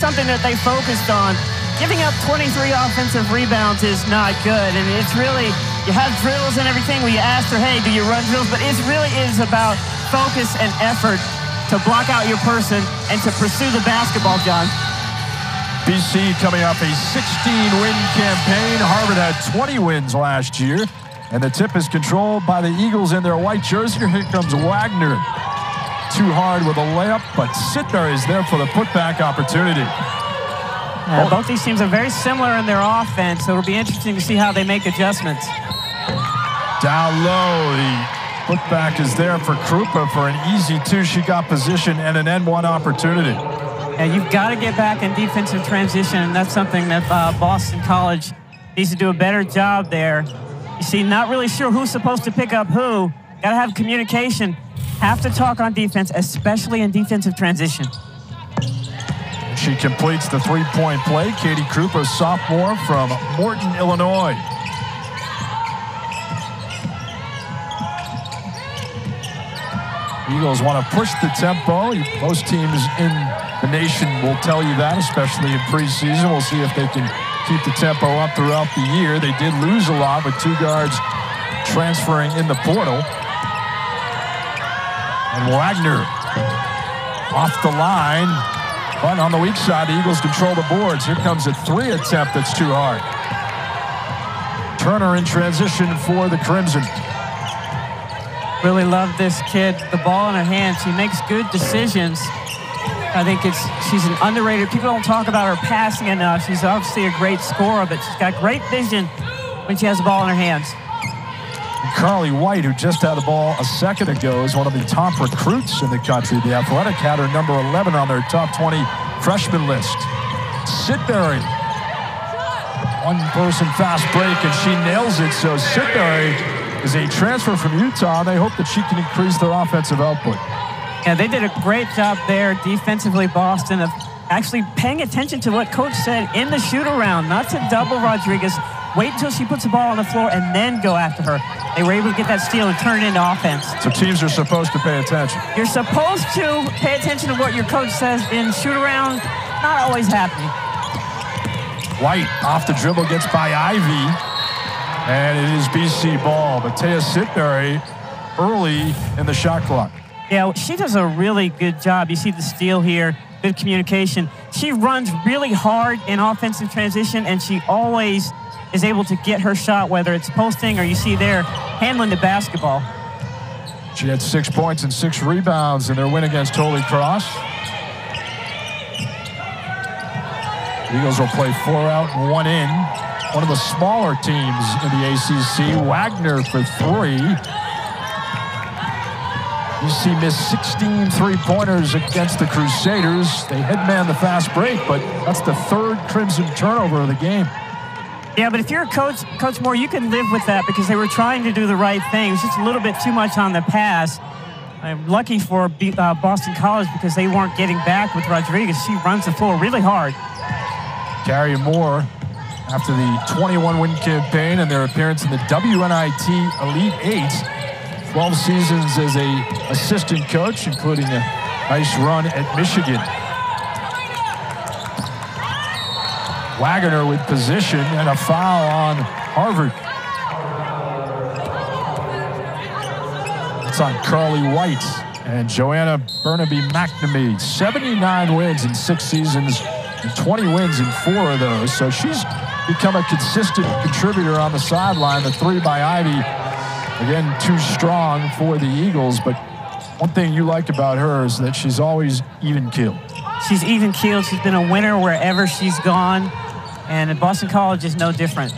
something that they focused on. Giving up 23 offensive rebounds is not good, and it's really, you have drills and everything where you ask her, hey, do you run drills? But it really is about focus and effort to block out your person and to pursue the basketball, John. BC coming off a 16-win campaign. Harvard had 20 wins last year, and the tip is controlled by the Eagles in their white jersey. Here comes Waggoner. Too hard with a layup, but Sidberry is there for the putback opportunity. Both these teams are very similar in their offense, so it'll be interesting to see how they make adjustments. Down low, the putback is there for Krupa for an easy two-shot position and an N1 opportunity. Yeah, you've got to get back in defensive transition, and that's something that Boston College needs to do a better job there. You see, not really sure who's supposed to pick up who. Got to have communication. Have to talk on defense, especially in defensive transition. She completes the three-point play. Katie Krupa, sophomore from Morton, Illinois. Eagles want to push the tempo. Most teams in the nation will tell you that, especially in preseason. We'll see if they can keep the tempo up throughout the year. They did lose a lot with 2 guards transferring in the portal. And Waggoner off the line. But on the weak side, the Eagles control the boards. Here comes a 3 attempt that's too hard. Turner in transition for the Crimson. Really love this kid. The ball in her hands. She makes good decisions. I think she's an underrated. People don't talk about her passing enough. She's obviously a great scorer, but she's got great vision when she has the ball in her hands. And Carly White, who just had the ball a second ago, is one of the top recruits in the country. The Athletic had her number 11 on their top 20 freshman list. Sidberry, one-person fast break, and she nails it. So Sidberry is a transfer from Utah. They hope that she can increase their offensive output. Yeah, they did a great job there defensively, Boston, of actually paying attention to what Coach said in the shoot-around, not to double Rodriguez. Wait until she puts the ball on the floor and then go after her. They were able to get that steal and turn it into offense. So teams are supposed to pay attention. You're supposed to pay attention to what your coach says in shoot-around. Not always happening. White off the dribble gets by Ivy. And it is BC ball, but Teya Sidberry early in the shot clock. Yeah, she does a really good job. You see the steal here, good communication. She runs really hard in offensive transition, and she always is able to get her shot, whether it's posting or you see there handling the basketball. She had 6 points and 6 rebounds in their win against Holy Cross. The Eagles will play 4 out and 1 in. One of the smaller teams in the ACC. Waggoner for 3. BC missed 16 three-pointers against the Crusaders. They headman the fast break, but that's the 3rd Crimson turnover of the game. Yeah, but if you're a Coach Moore, you can live with that because they were trying to do the right thing. It was just a little bit too much on the pass. I'm lucky for Boston College because they weren't getting back with Rodriguez. She runs the floor really hard. Carrie Moore, after the 21-win campaign and their appearance in the WNIT Elite 8, 12 seasons as an assistant coach, including a nice run at Michigan. Waggoner with position and a foul on Harvard. It's on Carly White and Joanna Burnaby-McNamee. 79 wins in 6 seasons and 20 wins in 4 of those. So she's become a consistent contributor on the sideline. The 3 by Ivy, again, too strong for the Eagles. But one thing you like about her is that she's always even-keeled. She's even-keeled. She's been a winner wherever she's gone. And at Boston College is no different.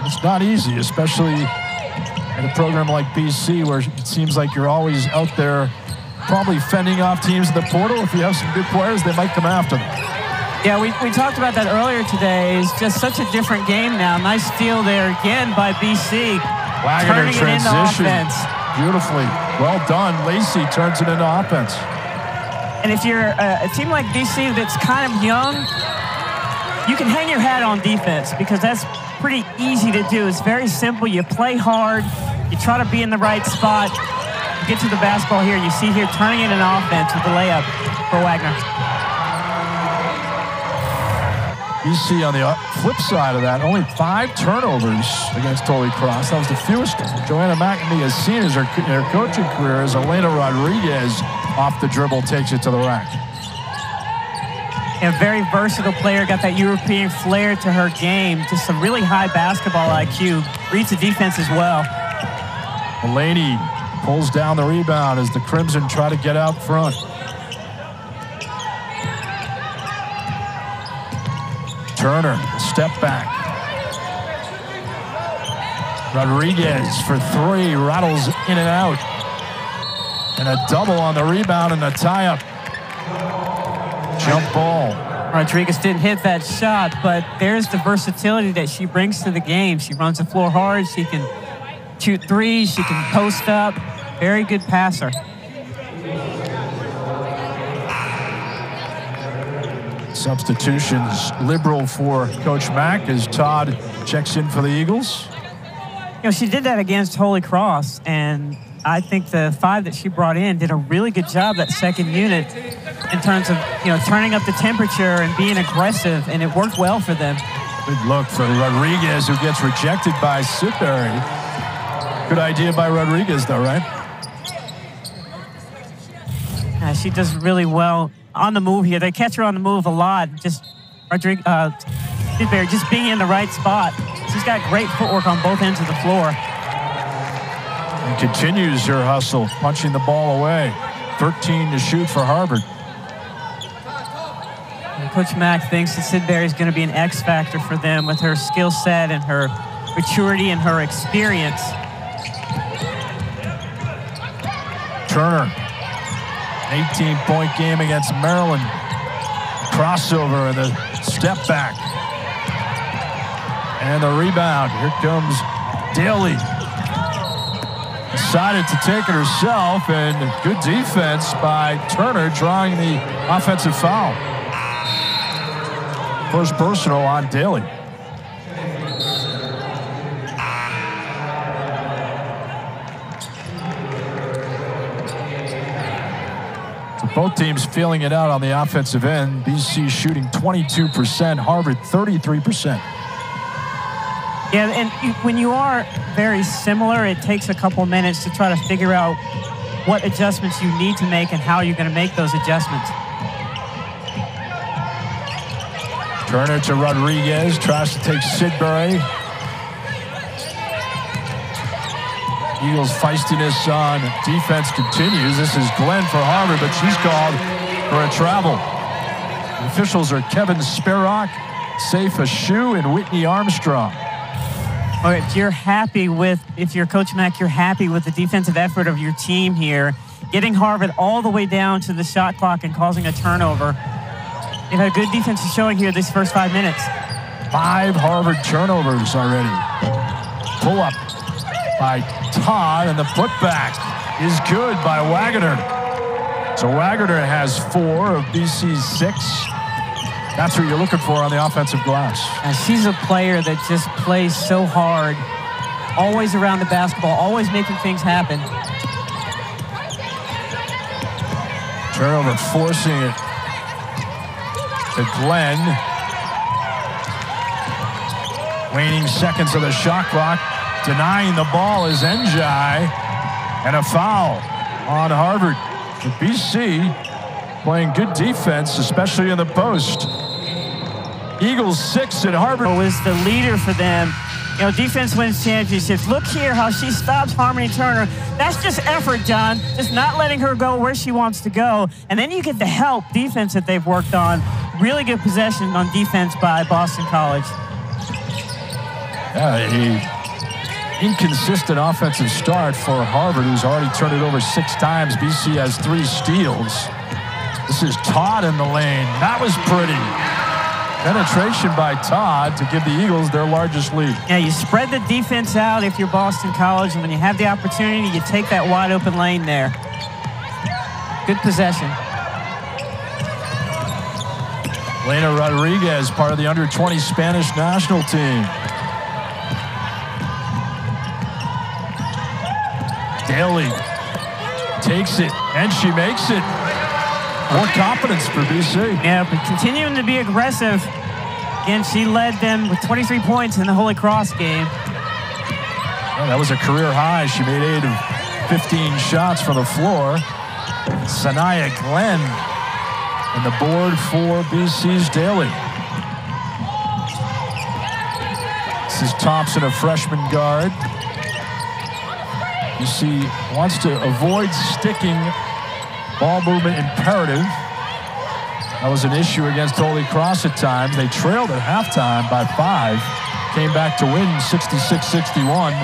It's not easy, especially in a program like BC where it seems like you're always out there probably fending off teams in the portal. If you have some good players, they might come after them. Yeah, we talked about that earlier today. It's just such a different game now. Nice steal there again by BC. Waggoner turning it into offense. Beautifully. Well done. Lacey turns it into offense. And if you're a team like BC that's kind of young, you can hang your hat on defense because that's pretty easy to do. It's very simple. You play hard. You try to be in the right spot. get to the basketball here. You see here turning it in offense with the layup for Waggoner. You see on the flip side of that, only 5 turnovers against Holy Cross. That was the fewest Joanna McNamee has seen in her coaching career as Elena Rodriguez off the dribble takes it to the rack. A very versatile player, got that European flair to her game, just a really high basketball IQ, reads the defense as well. Mulaney pulls down the rebound as the Crimson try to get out front. Turner, step back. Rodriguez for 3, rattles in and out. And a double on the rebound and a tie-up. Jump ball. Rodriguez didn't hit that shot, but there's the versatility that she brings to the game. She runs the floor hard. She can shoot threes. She can post up. Very good passer. Substitutions liberal for Coach Mack as Todd checks in for the Eagles. You know, she did that against Holy Cross, and I think the 5 that she brought in did a really good job, that second unit, in terms of, you know, turning up the temperature and being aggressive, and it worked well for them. Good look for Rodriguez, who gets rejected by Sidberry. Good idea by Rodriguez, though, right? She does really well on the move here. They catch her on the move a lot. Just Sidberry just being in the right spot. She's got great footwork on both ends of the floor. And continues her hustle, punching the ball away. 13 to shoot for Harvard. And Coach Mack thinks that Sidberry is going to be an X factor for them with her skill set and her maturity and her experience. Turner, 18-point game against Maryland. Crossover and the step back. And the rebound. Here comes Daly. Decided to take it herself, and good defense by Turner, drawing the offensive foul. First personal on Daly. So both teams feeling it out on the offensive end. BC shooting 22%, Harvard 33%. Yeah, and when you are very similar, it takes a couple minutes to try to figure out what adjustments you need to make and how you're going to make those adjustments. Turner to Rodriguez, tries to take Sidberry. Eagles' feistiness on defense continues. This is Glenn for Harvard, but she's called for a travel. The officials are Kevin Sparrock, Safe Ashu, and Whitney Armstrong. If you're happy with, if you're Coach Mack, you're happy with the defensive effort of your team here, getting Harvard all the way down to the shot clock and causing a turnover. They've had a good defensive showing here this first 5 minutes. 5 Harvard turnovers already. Pull up by Todd, and the putback is good by Waggoner. So Waggoner has 4 of BC's 6. That's what you're looking for on the offensive glass. And she's a player that just plays so hard, always around the basketball, always making things happen. Turnover forcing it to Glenn. Waning seconds of the shot clock. Denying the ball is Njai. And a foul on Harvard. The BC playing good defense, especially in the post. Eagles 6 at Harvard. Was the leader for them. You know, defense wins championships. Look here how she stops Harmony Turner. That's just effort, John. Just not letting her go where she wants to go. And then you get the help defense that they've worked on. Really good possession on defense by Boston College. Inconsistent offensive start for Harvard, who's already turned it over 6 times. BC has 3 steals. This is Todd in the lane. That was pretty. Penetration by Todd to give the Eagles their largest lead. Yeah, you spread the defense out if you're Boston College, and when you have the opportunity, you take that wide open lane there. Good possession. Lena Rodriguez, part of the under-20 Spanish national team. Daly takes it, and she makes it. More confidence for BC. Yeah, but continuing to be aggressive. Again, she led them with 23 points in the Holy Cross game. Yeah, that was a career high. She made 8 of 15 shots from the floor. Sanaya Glenn and the board for BC's Daly. This is Thompson, a freshman guard. BC wants to avoid sticking. Ball movement imperative. That was an issue against Holy Cross at times. They trailed at halftime by 5. Came back to win 66-61.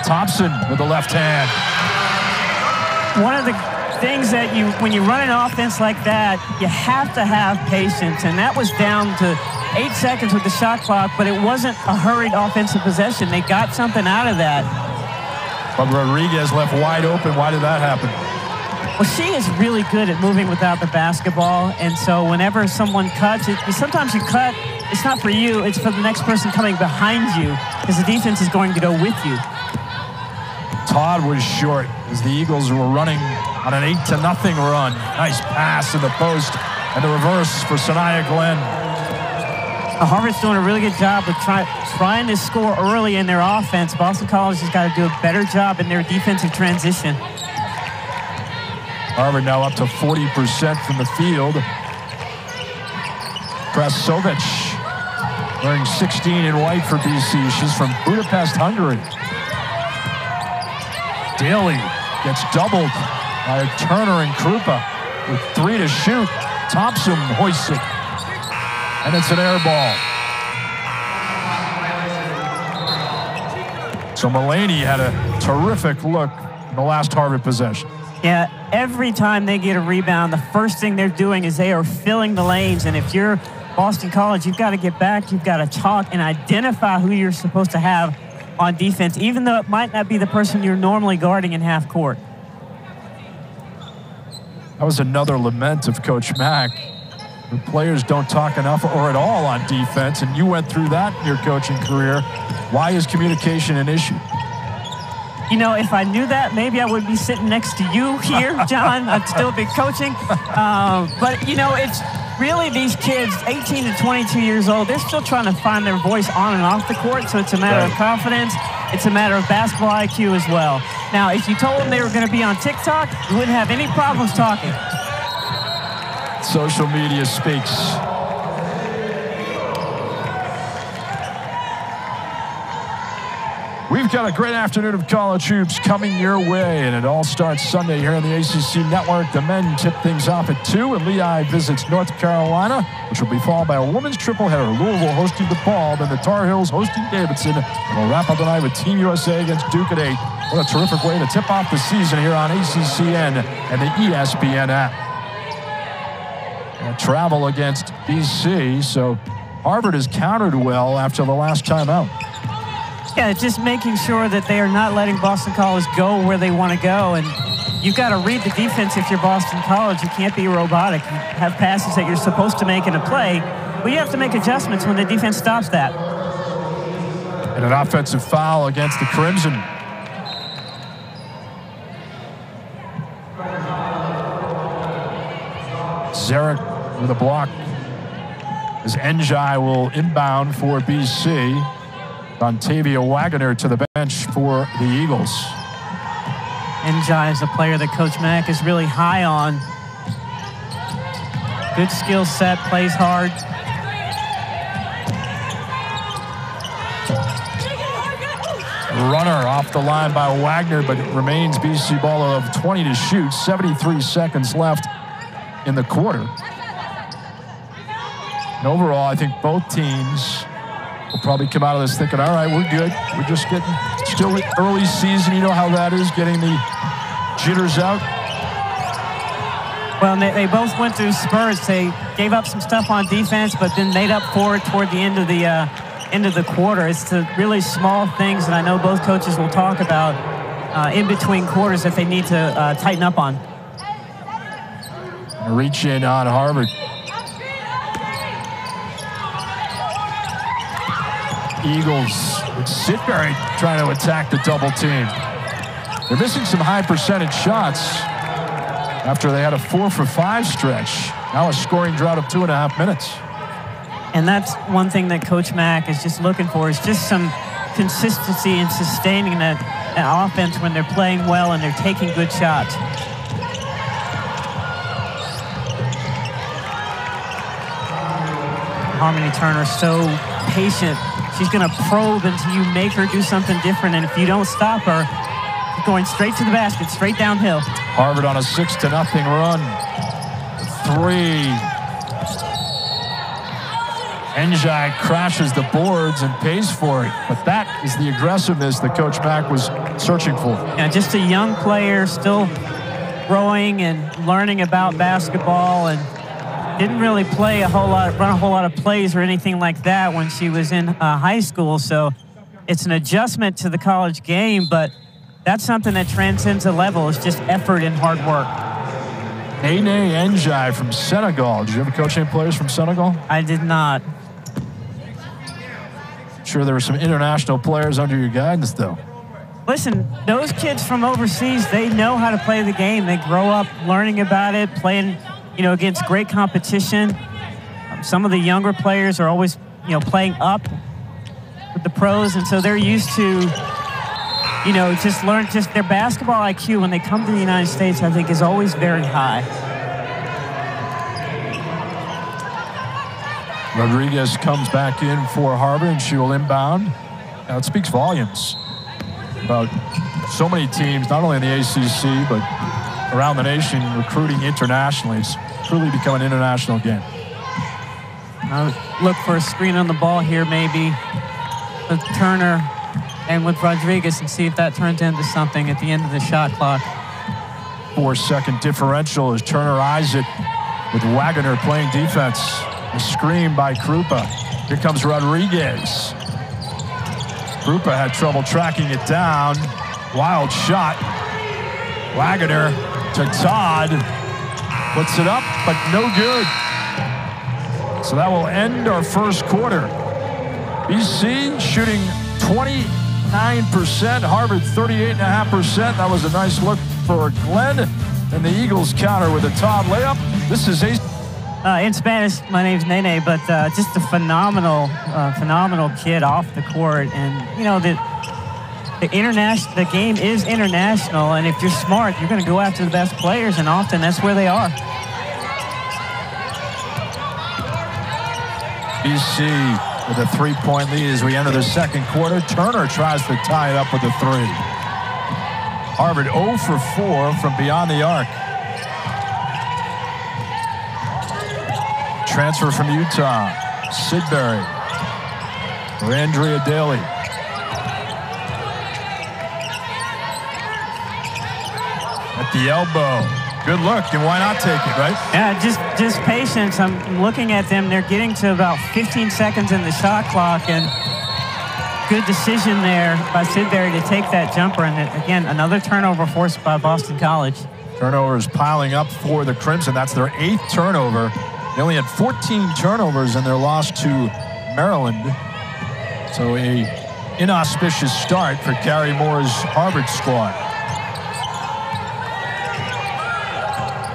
Thompson with the left hand. One of the things that when you run an offense like that, you have to have patience. And that was down to 8 seconds with the shot clock, but it wasn't a hurried offensive possession. They got something out of that. But Rodriguez left wide open. Why did that happen? Well, she is really good at moving without the basketball, and so whenever someone cuts, sometimes you cut, it's not for you, it's for the next person coming behind you, because the defense is going to go with you. Todd was short as the Eagles were running on an 8-0 run. Nice pass in the post, and the reverse for Sanaya Glenn. Harvard's doing a really good job of trying to score early in their offense. Boston College has got to do a better job in their defensive transition. Harvard now up to 40% from the field. Krasovic wearing 16 in white for BC. She's from Budapest, Hungary. Daly gets doubled by Turner and Krupa with 3 to shoot. Thompson hoists it. And it's an air ball. So Mulaney had a terrific look in the last Harvard possession. Yeah, every time they get a rebound, the first thing they're doing is they are filling the lanes. And if you're Boston College, you've got to get back, you've got to talk and identify who you're supposed to have on defense, even though it might not be the person you're normally guarding in half court. That was another lament of Coach Mack. The players don't talk enough or at all on defense, and you went through that in your coaching career. Why is communication an issue? You know, if I knew that, maybe I would be sitting next to you here, John. I'd still be coaching. But, you know, it's really these kids, 18 to 22 years old, they're still trying to find their voice on and off the court, so it's a matter of confidence. It's a matter of basketball IQ as well. Now, if you told them they were going to be on TikTok, you wouldn't have any problems talking. Social media speaks. We've got a great afternoon of college hoops coming your way, and it all starts Sunday here on the ACC Network. The men tip things off at 2, and Lehigh visits North Carolina, which will be followed by a women's triple-header. Louisville hosting DePaul, then the Tar Heels hosting Davidson. And we'll wrap up tonight with Team USA against Duke at 8. What a terrific way to tip off the season here on ACCN and the ESPN app. And travel against BC, so Harvard has countered well after the last time out. Yeah, just making sure that they are not letting Boston College go where they want to go. And you've got to read the defense if you're Boston College. You can't be robotic. You have passes that you're supposed to make in a play, but you have to make adjustments when the defense stops that. And an offensive foul against the Crimson. Zarek with a block as Njai will inbound for BC. Dontavia Waggoner to the bench for the Eagles. Njai is a player that Coach Mack is really high on. Good skill set, plays hard. Runner off the line by Wagner, but it remains BC ball of 20 to shoot. 73 seconds left in the quarter. And overall, I think both teams will probably come out of this thinking, all right, we're good. We're just getting still early season. You know how that is, getting the jitters out. Well, they both went through spurts. They gave up some stuff on defense, but then made up for it toward the end of the quarter. It's the really small things that I know both coaches will talk about in between quarters that they need to tighten up on. Reach in on Harvard. Eagles with Sidberry trying to attack the double team. They're missing some high percentage shots. after they had a 4 for 5 stretch. Now a scoring drought of 2.5 minutes. And that's one thing that Coach Mack is just looking for, is just some consistency in sustaining that offense when they're playing well and they're taking good shots. Harmony Turner so patient. She's going to probe until you make her do something different, and if you don't stop her, she's going straight to the basket, straight downhill. Harvard on a 6-0 run. 3. Njai crashes the boards and pays for it, but that is the aggressiveness that Coach Mack was searching for. Yeah, just a young player, still growing and learning about basketball, and didn't really run a whole lot of plays or anything like that when she was in high school. So it's an adjustment to the college game, but that's something that transcends a level. It's just effort and hard work. Nene Njai from Senegal. Did you ever coach any players from Senegal? I did not. Sure, there were some international players under your guidance, though. Listen, those kids from overseas, they know how to play the game. They grow up learning about it, playing, against great competition. Some of the younger players are always, playing up with the pros, and so they're used to, just their basketball IQ when they come to the United States, I think, is always very high. Rodriguez comes back in for Harvard, and she will inbound. Now, it speaks volumes about so many teams, not only in the ACC, but around the nation, recruiting internationally. It's truly become an international game. Look for a screen on the ball here, maybe, with Turner and with Rodriguez, and see if that turns into something at the end of the shot clock. 4-second differential as Turner eyes it with Waggoner playing defense. A screen by Krupa. Here comes Rodriguez. Krupa had trouble tracking it down. Wild shot. Waggoner to Todd. Puts it up, but no good. So that will end our first quarter. BC shooting 29%, Harvard 38.5%. That was a nice look for Glenn. And the Eagles counter with a Todd layup. This is ACC. In Spanish, my name's Nene, but just a phenomenal kid off the court. And, the game is international, and if you're smart, you're going to go after the best players, and often that's where they are. BC with a 3-point lead as we enter the second quarter. Turner tries to tie it up with a 3. Harvard 0 for 4 from beyond the arc. Transfer from Utah, Sidberry for Andrea Daly. At the elbow. Good look, and why not take it, right? Yeah, just patience. I'm looking at them. They're getting to about 15 seconds in the shot clock, and good decision there by Sidberry to take that jumper. And again, another turnover forced by Boston College. Turnovers piling up for the Crimson. That's their 8th turnover. They only had 14 turnovers in their loss to Maryland. So a inauspicious start for Gary Moore's Harvard squad.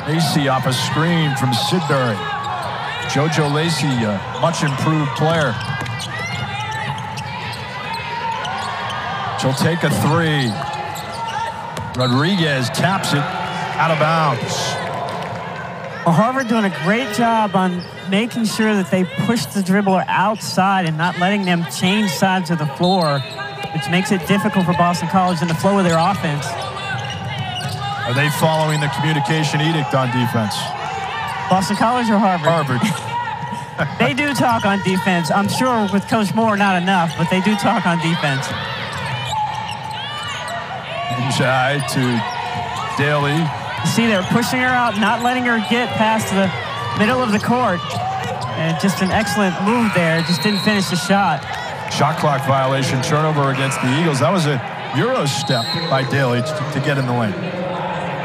Lacey off a screen from Sidberry. JoJo Lacey, a much improved player. She'll take a 3. Rodriguez taps it out of bounds. Well, Harvard doing a great job on making sure that they push the dribbler outside and not letting them change sides of the floor, which makes it difficult for Boston College in the flow of their offense. Are they following the communication edict on defense? Boston College or Harvard? Harvard. They do talk on defense. I'm sure with Coach Moore, not enough, but they do talk on defense. Njai to Daly. See, they're pushing her out, not letting her get past the middle of the court. And just an excellent move there. Just didn't finish the shot. Shot clock violation, turnover against the Eagles. That was a Euro step by Daly to get in the lane.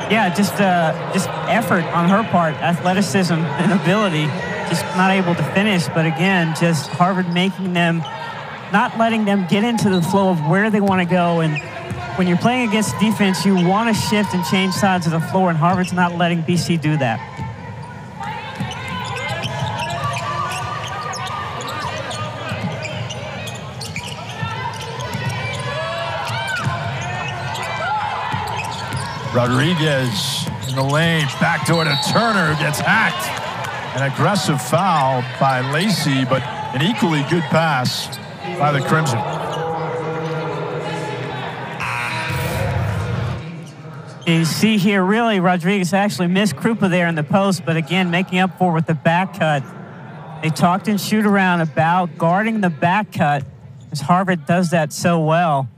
Yeah, just effort on her part, athleticism and ability. Just not able to finish. But again, just Harvard making them, not letting them get into the flow of where they want to go and when you're playing against defense, you want to shift and change sides of the floor, and Harvard's not letting BC do that. Rodriguez in the lane, back to it, and Turner gets hacked. An aggressive foul by Lacey, but an equally good pass by the Crimson. You see here, really, Rodriguez actually missed Krupa there in the post, but again, making up for it with the back cut. They talked in shoot around about guarding the back cut, as Harvard does that so well.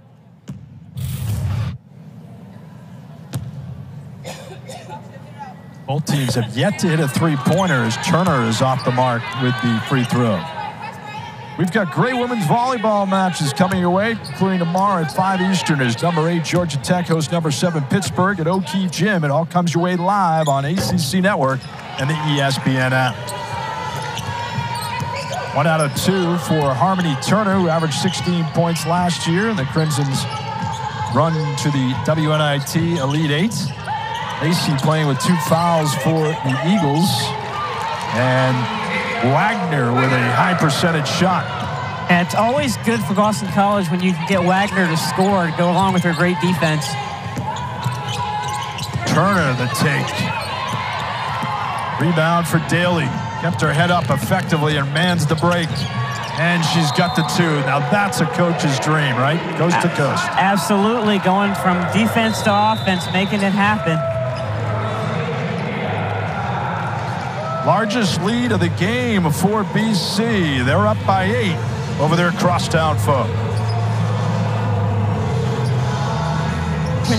Both teams have yet to hit a three-pointer as Turner is off the mark with the free throw. We've got great women's volleyball matches coming your way, including tomorrow at 5 Eastern as number 8 Georgia Tech hosts number 7 Pittsburgh at O'Keefe Gym. It all comes your way live on ACC Network and the ESPN app. 1 out of 2 for Harmony Turner, who averaged 16 points last year, and the Crimson's run to the WNIT Elite 8. Lacey playing with 2 fouls for the Eagles. And Waggoner with a high percentage shot. And it's always good for Boston College when you can get Waggoner to score to go along with her great defense. Turner the take. Rebound for Daly. Kept her head up effectively and mans the break. And she's got the 2. Now that's a coach's dream, right? Coast to coast. Absolutely, going from defense to offense, making it happen. Largest lead of the game for BC. They're up by 8 over their crosstown foe.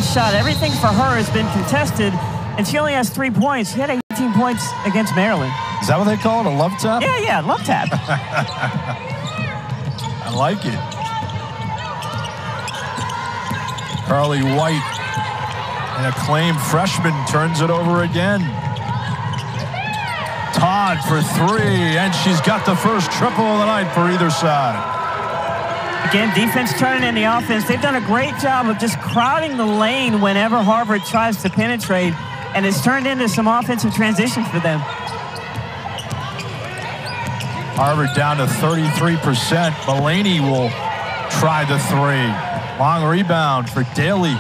Shot. Everything for her has been contested, and she only has 3 points. She had 18 points against Maryland. Is that what they call it, a love tap? Yeah, love tap. I like it. Carly White, an acclaimed freshman, turns it over again. Todd for 3, and she's got the first triple of the night for either side. Again, defense turning in the offense. They've done a great job of just crowding the lane whenever Harvard tries to penetrate, and it's turned into some offensive transitions for them. Harvard down to 33%. Mulaney will try the 3. Long rebound for Daly.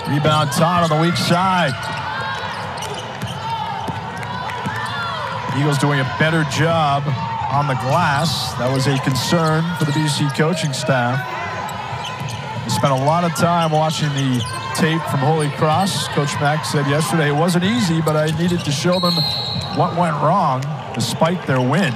Rebound Todd on the weak side. Eagles doing a better job on the glass. That was a concern for the BC coaching staff. We spent a lot of time watching the tape from Holy Cross. Coach Mack said yesterday it wasn't easy, but I needed to show them what went wrong despite their win.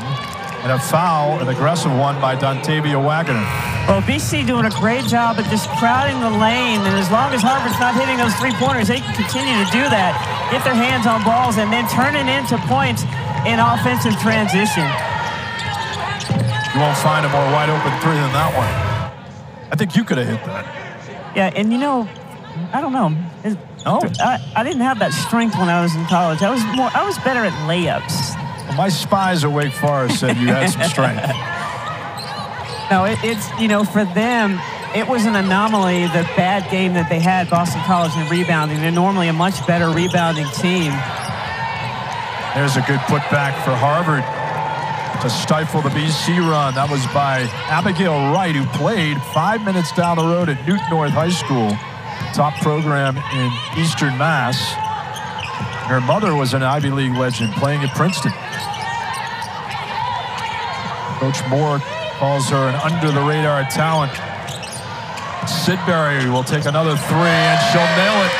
And a foul, an aggressive one by Dontavia Waggoner. Well, BC doing a great job of just crowding the lane, and as long as Harvard's not hitting those 3-pointers, they can continue to do that, get their hands on balls, and then turn it into points in offensive transition. You won't find a more wide open 3 than that one. I think you could have hit that. Yeah, and you know, I don't know. I didn't have that strength when I was in college. I was better at layups. Well, my spies at Wake Forest said you had some strength. No, it's, you know, for them, it was an anomaly, the bad game that they had, Boston College, in rebounding. They're normally a much better rebounding team. There's a good putback for Harvard to stifle the BC run. That was by Abigail Wright, who played 5 minutes down the road at Newton North High School, top program in Eastern Mass. Her mother was an Ivy League legend playing at Princeton. Coach Moore calls her an under-the-radar talent. Sidberry will take another 3, and she'll nail it.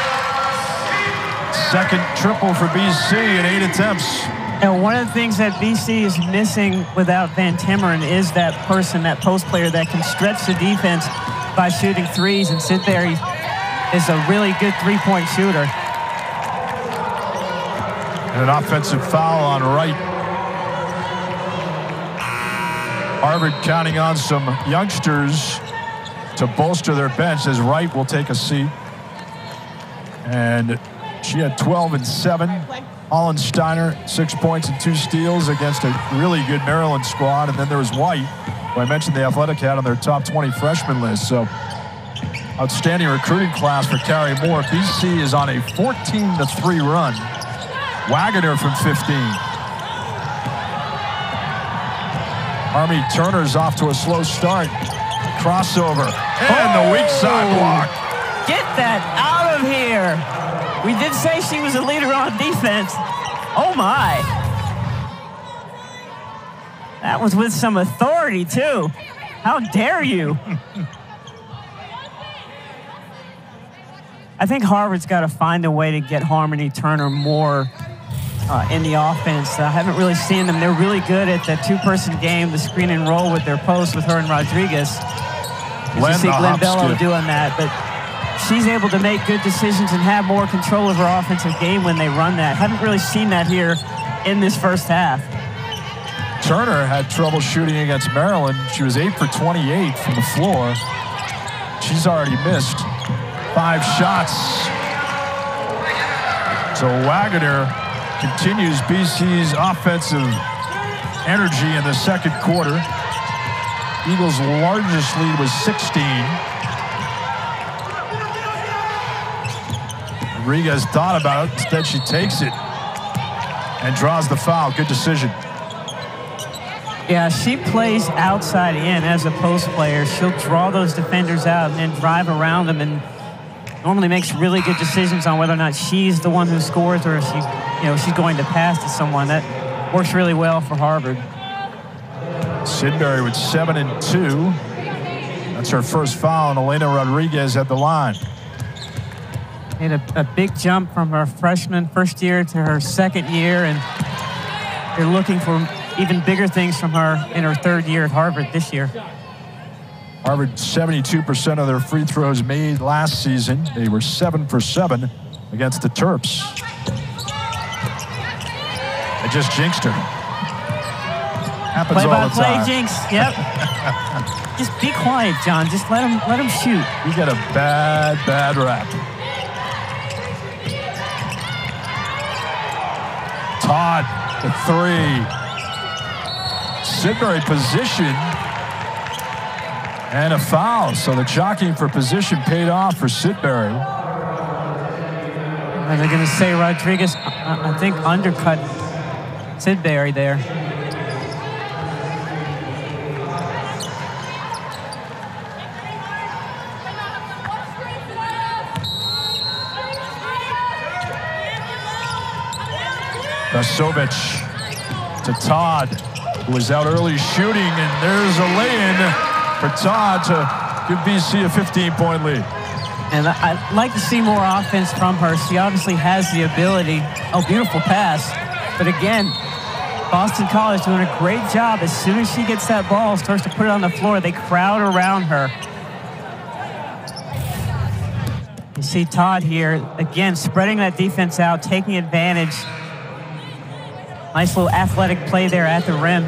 Second triple for BC in 8 attempts. And one of the things that BC is missing without Van Timmeren is that person, that post player that can stretch the defense by shooting 3s, and Sidberry is a really good 3-point shooter. And an offensive foul on Wright. Harvard counting on some youngsters to bolster their bench as Wright will take a seat. And she had 12 and 7. Holland Steiner, 6 points and 2 steals against a really good Maryland squad. And then there was White, Well, I mentioned the Athletic had on their top 20 freshman list, so outstanding recruiting class for Carrie Moore. BC is on a 14-3 run. Waggoner from 15. Army Turner's off to a slow start. Crossover. And the weak side block. Get that out of here. We did say she was a leader on defense. Oh, my. That was with some authority, too. How dare you? I think Harvard's got to find a way to get Harmony Turner more in the offense. I haven't really seen them. They're really good at the two-person game, the screen and roll with their post with her and Rodriguez. You see Glenn Bello doing that, but she's able to make good decisions and have more control of her offensive game when they run that. Haven't really seen that here in this first half. Turner had trouble shooting against Maryland. She was 8 for 28 from the floor. She's already missed 5 shots. So Waggoner continues BC's offensive energy in the second quarter. Eagles' largest lead was 16. Rodriguez thought about it. Instead, she takes it and draws the foul. Good decision. Yeah, she plays outside in as a post player. She'll draw those defenders out and then drive around them, and normally makes really good decisions on whether or not she's the one who scores or if she's going to pass to someone. That works really well for Harvard. Sidberry with 7 and 2. That's her first foul, and Elena Rodriguez at the line. Made a big jump from her freshman first year to her second year, and they're looking for even bigger things from her in her third year at Harvard this year. Harvard, 72% of their free throws made last season. They were 7 for 7 against the Terps. They just jinxed her. Happens all the time. Play-by-play jinx, yep. Just be quiet, John. Just let him shoot. You get a bad rap. Todd, the 3. Sidberry position. And a foul. So the jockeying for position paid off for Sidberry. And they're going to say Rodriguez, I think, undercut Sidberry there. Vasovic to Todd, who was out early shooting, and there's a lay-in for Todd to give BC a 15-point lead. And I'd like to see more offense from her. She obviously has the ability. Oh, beautiful pass. But again, Boston College doing a great job. As soon as she gets that ball, starts to put it on the floor, they crowd around her. You see Todd here, again, spreading that defense out, taking advantage. Nice little athletic play there at the rim.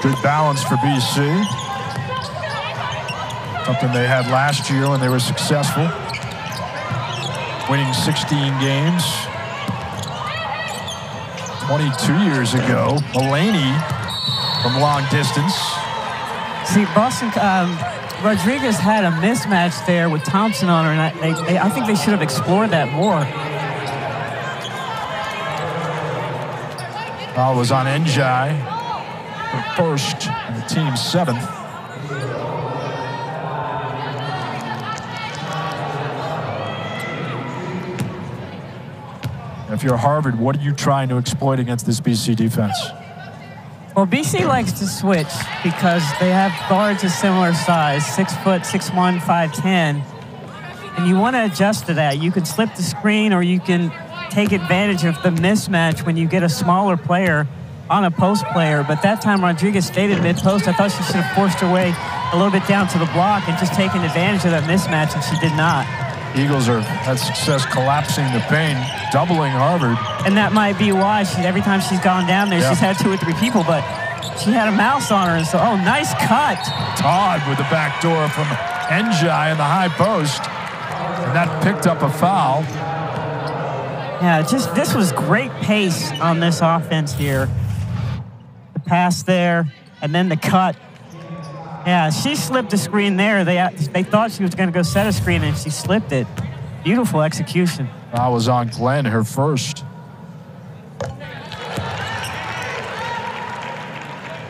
Good balance for BC. Something they had last year when they were successful. Winning 16 games. 22 years ago, Mulaney from long distance. See, Boston, Rodriguez had a mismatch there with Thompson on her, and I think they should have explored that more. Foul was on Njai, her first and the team's 7th. If you're Harvard, what are you trying to exploit against this BC defense? Well, BC likes to switch because they have guards of similar size, 6 foot, 6'1", 5'10", and you want to adjust to that. You can slip the screen, or you can take advantage of the mismatch when you get a smaller player on a post player. But that time, Rodriguez stayed at mid-post. I thought she should have forced her way a little bit down to the block and just taken advantage of that mismatch, and she did not. Eagles had success collapsing the paint, doubling Harvard. And that might be why every time she's gone down there, she's had 2 or 3 people, but she had a mouse on her. And so, oh, nice cut. Todd with the back door from Njai in the high post. And that picked up a foul. Yeah, this was great pace on this offense here. The pass there, and then the cut. Yeah, she slipped a screen there. They thought she was going to go set a screen, and she slipped it. Beautiful execution. That was on Glenn, her first.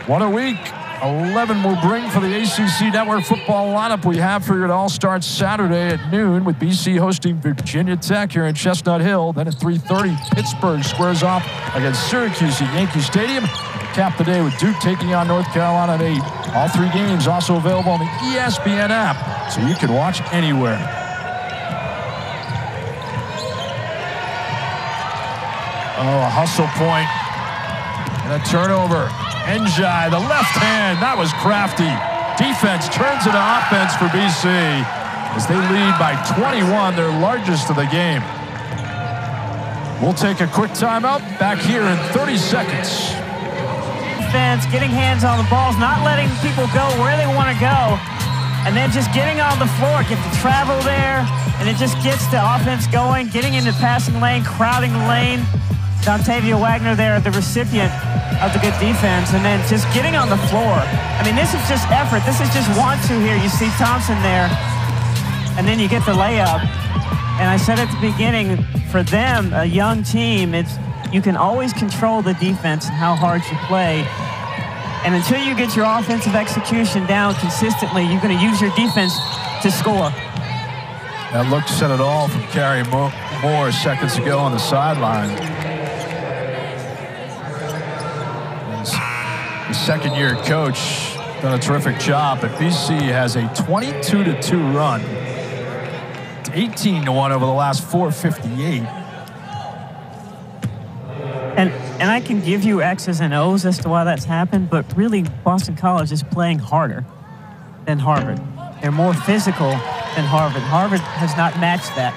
What a week. 11 will bring for the ACC Network football lineup we have for you. It all starts Saturday at noon with BC hosting Virginia Tech here in Chestnut Hill. Then at 3:30, Pittsburgh squares off against Syracuse at Yankee Stadium. Cap the day with Duke taking on North Carolina at 8. All 3 games also available on the ESPN app, so you can watch anywhere. Oh, a hustle point and a turnover. Njai, the left hand, that was crafty. Defense turns into offense for BC as they lead by 21, their largest of the game. We'll take a quick timeout. Back here in 30 seconds. Defense getting hands on the balls, not letting people go where they want to go, and then just getting on the floor, get the travel there, and it just gets the offense going, getting into passing lane, crowding the lane. Dontavia Waggoner there, the recipient of the good defense, and then just getting on the floor. I mean, this is just effort. This is just want to here. You see Thompson there, and then you get the layup. And I said at the beginning, for them, a young team, you can always control the defense and how hard you play. And until you get your offensive execution down consistently, you're going to use your defense to score. That look said it all from Carrie Moore seconds ago on the sideline. The second-year coach done a terrific job, but BC has a 22-2 run. It's 18-1 over the last 458. And I can give you X's and O's as to why that's happened, but really Boston College is playing harder than Harvard. They're more physical than Harvard. Harvard has not matched that.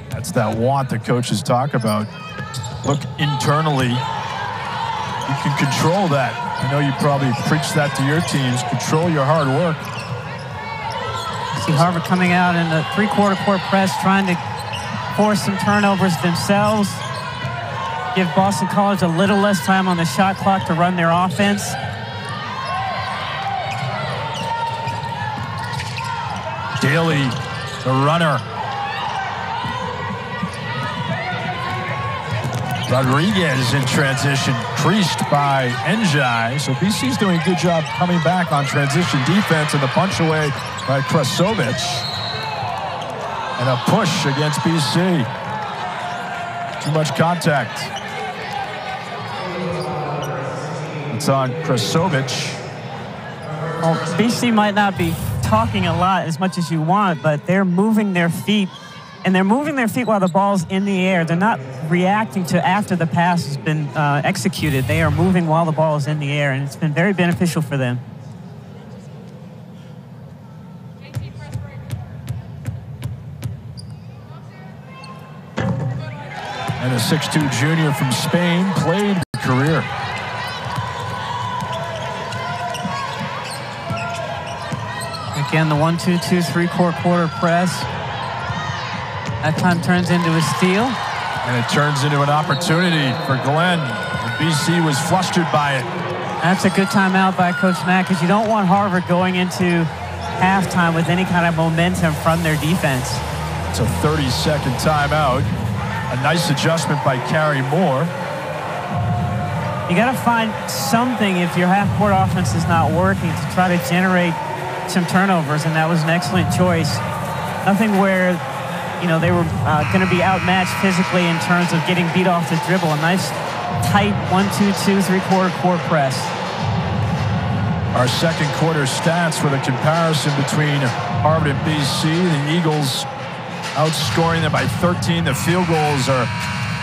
That's that want that coaches talk about. Look internally. You can control that. I know you probably preach that to your teams. Control your hard work. See Harvard coming out in the three-quarter court press, trying to force some turnovers themselves. Give Boston College a little less time on the shot clock to run their offense. Daly, the runner. Rodriguez in transition, creased by Njai. So BC's doing a good job coming back on transition defense, and the punch away by Krasovic. And a push against BC. Too much contact. It's on Krasovic. Well, BC might not be talking a lot as much as you want, but they're moving their feet. And they're moving their feet while the ball's in the air. They're not reacting to after the pass has been executed. They are moving while the ball is in the air, and it's been very beneficial for them. And a 6'2" junior from Spain, played a career. Again, the 1-2-2 three-quarter press. That time turns into a steal. And it turns into an opportunity for Glenn. BC was flustered by it. That's a good timeout by Coach Mack, because you don't want Harvard going into halftime with any kind of momentum from their defense. It's a 30-second timeout. A nice adjustment by Carrie Moore. You got to find something if your half-court offense is not working to try to generate some turnovers, and that was an excellent choice. Nothing where, you know, they were going to be outmatched physically in terms of getting beat off the dribble. A nice, tight 1-2-2 three-quarter court press. Our second quarter stats with a comparison between Harvard and BC. The Eagles outscoring them by 13. The field goals are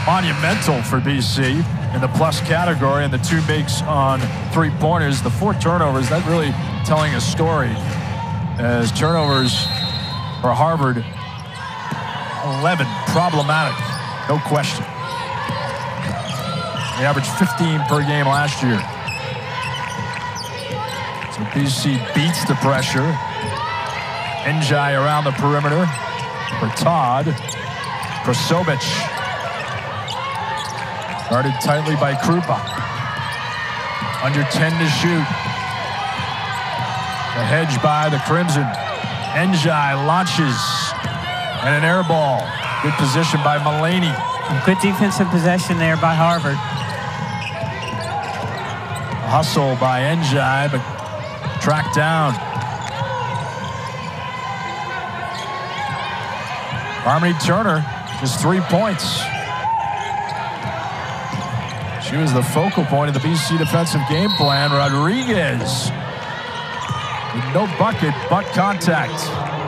monumental for BC in the plus category, and the 2 makes on 3-pointers. The 4 turnovers, that really telling a story, as turnovers for Harvard, 11, problematic, no question. They averaged 15 per game last year. So So BC beats the pressure. Njai around the perimeter for Todd. Krasovic. Guarded tightly by Krupa. Under 10 to shoot. The hedge by the Crimson. Njai launches. And an air ball. Good position by Mulaney. Good defensive possession there by Harvard. A hustle by Njai, but tracked down. Harmony Turner, just 3 points. She was the focal point of the BC defensive game plan. Rodriguez with no bucket, but contact.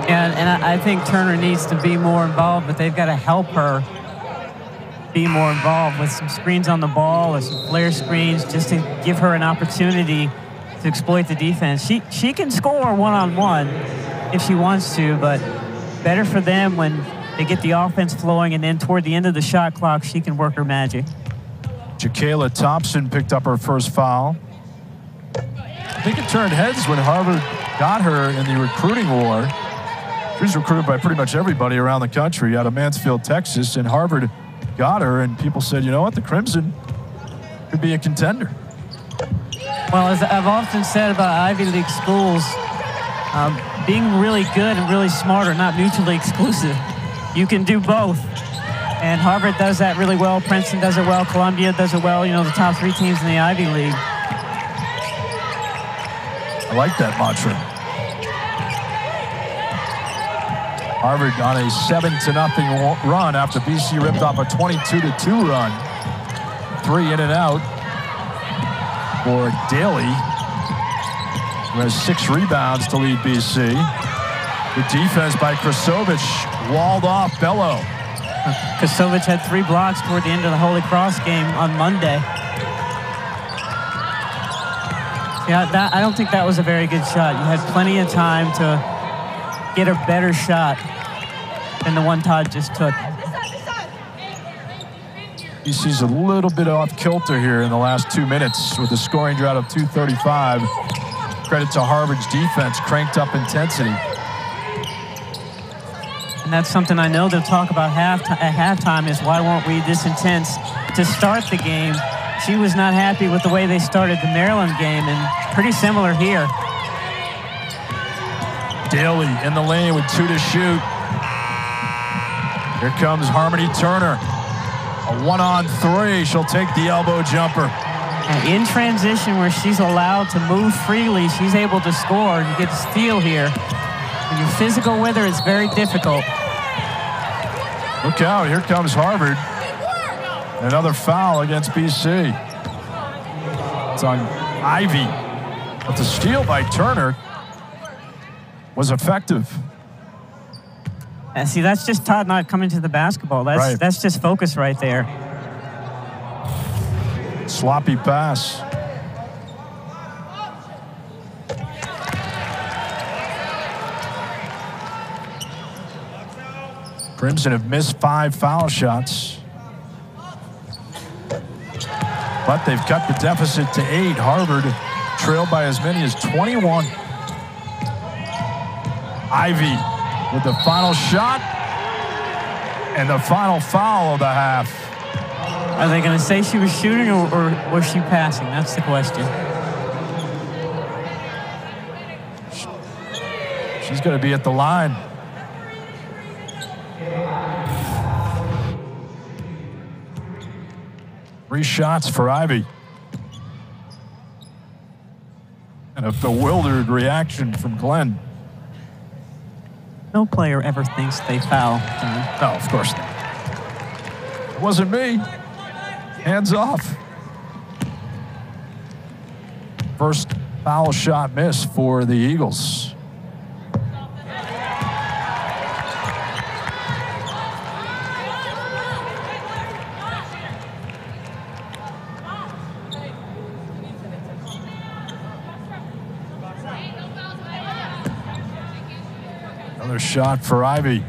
And I think Turner needs to be more involved, but they've got to help her be more involved with some screens on the ball or some flare screens just to give her an opportunity to exploit the defense. She can score one-on-one if she wants to, but better for them when they get the offense flowing, and then toward the end of the shot clock, she can work her magic. Jakayla Thompson picked up her first foul. I think it turned heads when Harvard got her in the recruiting war. She was recruited by pretty much everybody around the country out of Mansfield, Texas, and Harvard got her, and people said, you know what, the Crimson could be a contender. Well, as I've often said about Ivy League schools, being really good and really smart are not mutually exclusive. You can do both. And Harvard does that really well. Princeton does it well. Columbia does it well. You know, the top 3 teams in the Ivy League. I like that mantra. Harvard on a 7-0 run after BC ripped off a 22-2 run. 3 in and out for Daly, who has 6 rebounds to lead BC. Good defense by Krasovic, walled off Bello. Krasovic had 3 blocks toward the end of the Holy Cross game on Monday. Yeah, I don't think that was a very good shot. You had plenty of time to get a better shot than the one Todd just took. BC's a little bit off kilter here in the last 2 minutes with a scoring drought of 235. Credit to Harvard's defense, cranked up intensity. And that's something I know they'll talk about at halftime is why weren't we this intense to start the game. She was not happy with the way they started the Maryland game, and pretty similar here. Daly in the lane with 2 to shoot. Here comes Harmony Turner. A 1-on-3. She'll take the elbow jumper. And in transition where she's allowed to move freely, she's able to score. You get a steal here. When you're physical with her, it's very difficult. Look out, here comes Harvard. Another foul against BC. It's on Ivy. But the steal by Turner was effective. And see, that's just Todd not coming to the basketball. That's just focus right there. Sloppy pass. Crimson have missed 5 foul shots, but they've cut the deficit to 8. Harvard trailed by as many as 21. Ivy with the final shot and the final foul of the half. Are they going to say she was shooting or was she passing? That's the question. She's going to be at the line. Three shots for Ivy. And a bewildered reaction from Glenn. No player ever thinks they foul. No, of course not. It wasn't me. Hands off. First foul shot miss for the Eagles. Another shot for Ivy.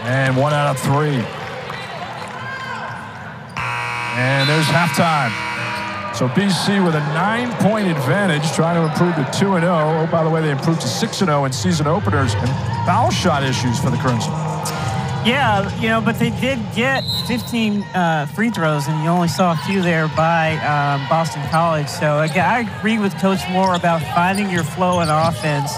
And 1 out of 3. And there's halftime. So BC with a 9-point advantage, trying to improve to 2-0. Oh, by the way, they improved to 6-0 in season openers, and foul shot issues for the Crimson. Yeah, but they did get 15 free throws, and you only saw a few there by Boston College. So again, I agree with Coach Moore about finding your flow in offense.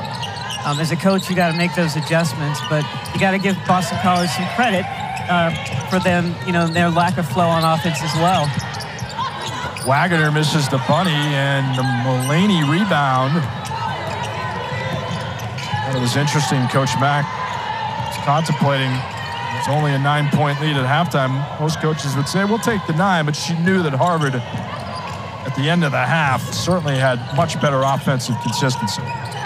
As a coach, you got to make those adjustments, but you got to give Boston College some credit for them, their lack of flow on offense as well. Waggoner misses the bunny, and the Mulaney rebound. It was interesting. Coach Mack was contemplating. It's only a 9-point lead at halftime. Most coaches would say, we'll take the 9, but she knew that Harvard, at the end of the half, certainly had much better offensive consistency.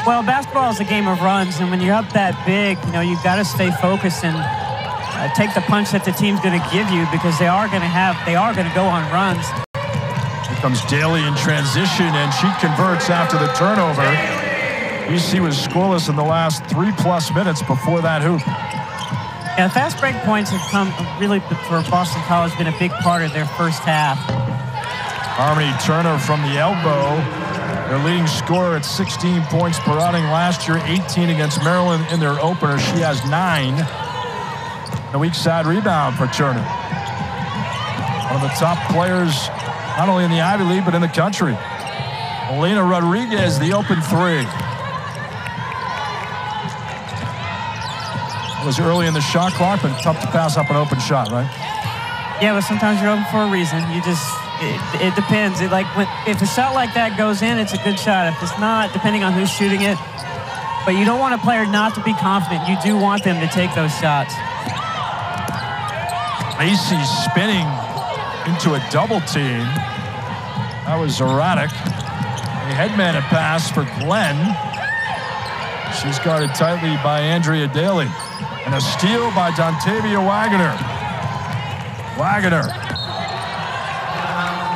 Well, basketball is a game of runs, and when you're up that big, you've got to stay focused and take the punch that the team's going to give you, because they are going to go on runs. Here comes Daly in transition, and she converts after the turnover. BC was scoreless in the last 3+ minutes before that hoop. Yeah, fast break points have come really, for Boston College, been a big part of their first half. Harmony Turner from the elbow. Their leading scorer at 16 points per outing last year, 18 against Maryland in their opener. She has 9. A weak side rebound for Turner. One of the top players, not only in the Ivy League, but in the country. Elena Rodriguez, the open 3. It was early in the shot clock, but tough to pass up an open shot, right? Yeah, but sometimes you're open for a reason. It depends. If a shot like that goes in, it's a good shot. If it's not, depending on who's shooting it. But you don't want a player not to be confident. You do want them to take those shots. Macy spinning into a double team. That was erratic. A headman pass for Glenn. She's guarded tightly by Andrea Daly. And a steal by Dontavia Waggoner. Waggoner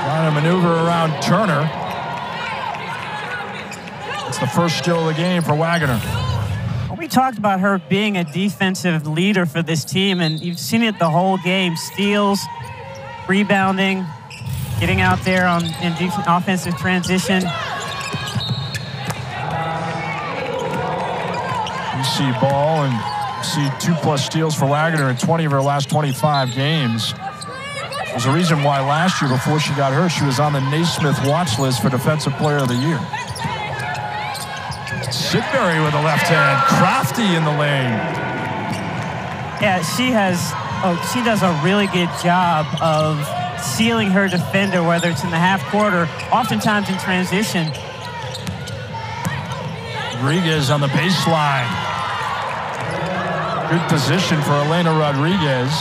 trying to maneuver around Turner. It's the first steal of the game for Waggoner. We talked about her being a defensive leader for this team, and you've seen it the whole game. Steals, rebounding, getting out there in offensive transition. You see ball and see 2+ steals for Waggoner in 20 of her last 25 games. There's a reason why last year, before she got hurt, she was on the Naismith watch list for Defensive Player of the Year. Sidberry with a left hand, crafty in the lane. Yeah, she does a really good job of sealing her defender, whether it's in the half court, oftentimes in transition. Rodriguez on the baseline. Good position for Elena Rodriguez.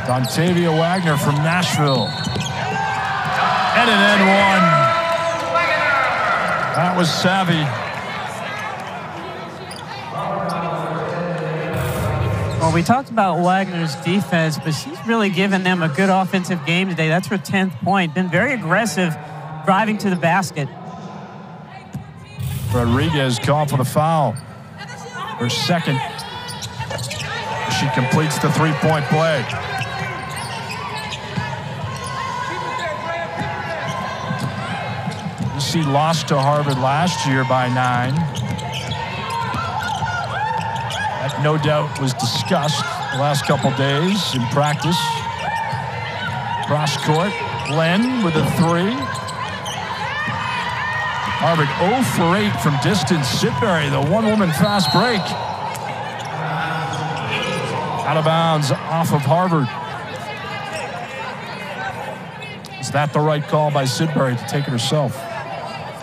Dontavia Waggoner from Nashville. And an N1. That was savvy. Well, we talked about Wagner's defense, but she's really given them a good offensive game today. That's her 10th point. Been very aggressive driving to the basket. Rodriguez called for the foul. Her second. She completes the 3-point play. She lost to Harvard last year by 9. That no doubt was discussed the last couple days in practice. Cross court, Glenn with a 3. Harvard 0 for 8 from distance. Sidberry, the one-woman fast break. Out of bounds off of Harvard. Is that the right call by Sidberry to take it herself?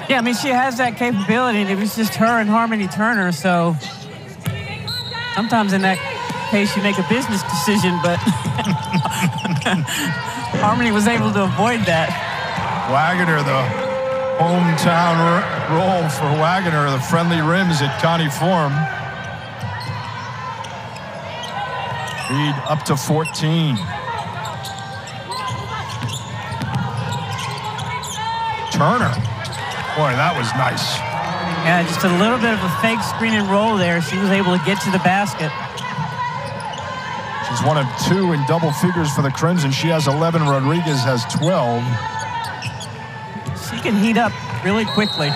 Yeah, I mean, she has that capability, and it was just her and Harmony Turner, so sometimes in that case you make a business decision, but Harmony was able to avoid that. Waggoner, the hometown role for Waggoner, the friendly rims at Connie Forum. Lead up to 14. Turner. Boy, that was nice. Yeah, just a little bit of a fake screen and roll there. She was able to get to the basket. She Is one of 2 in double figures for the Crimson. She has 11. Rodriguez has 12. She can heat up really quickly.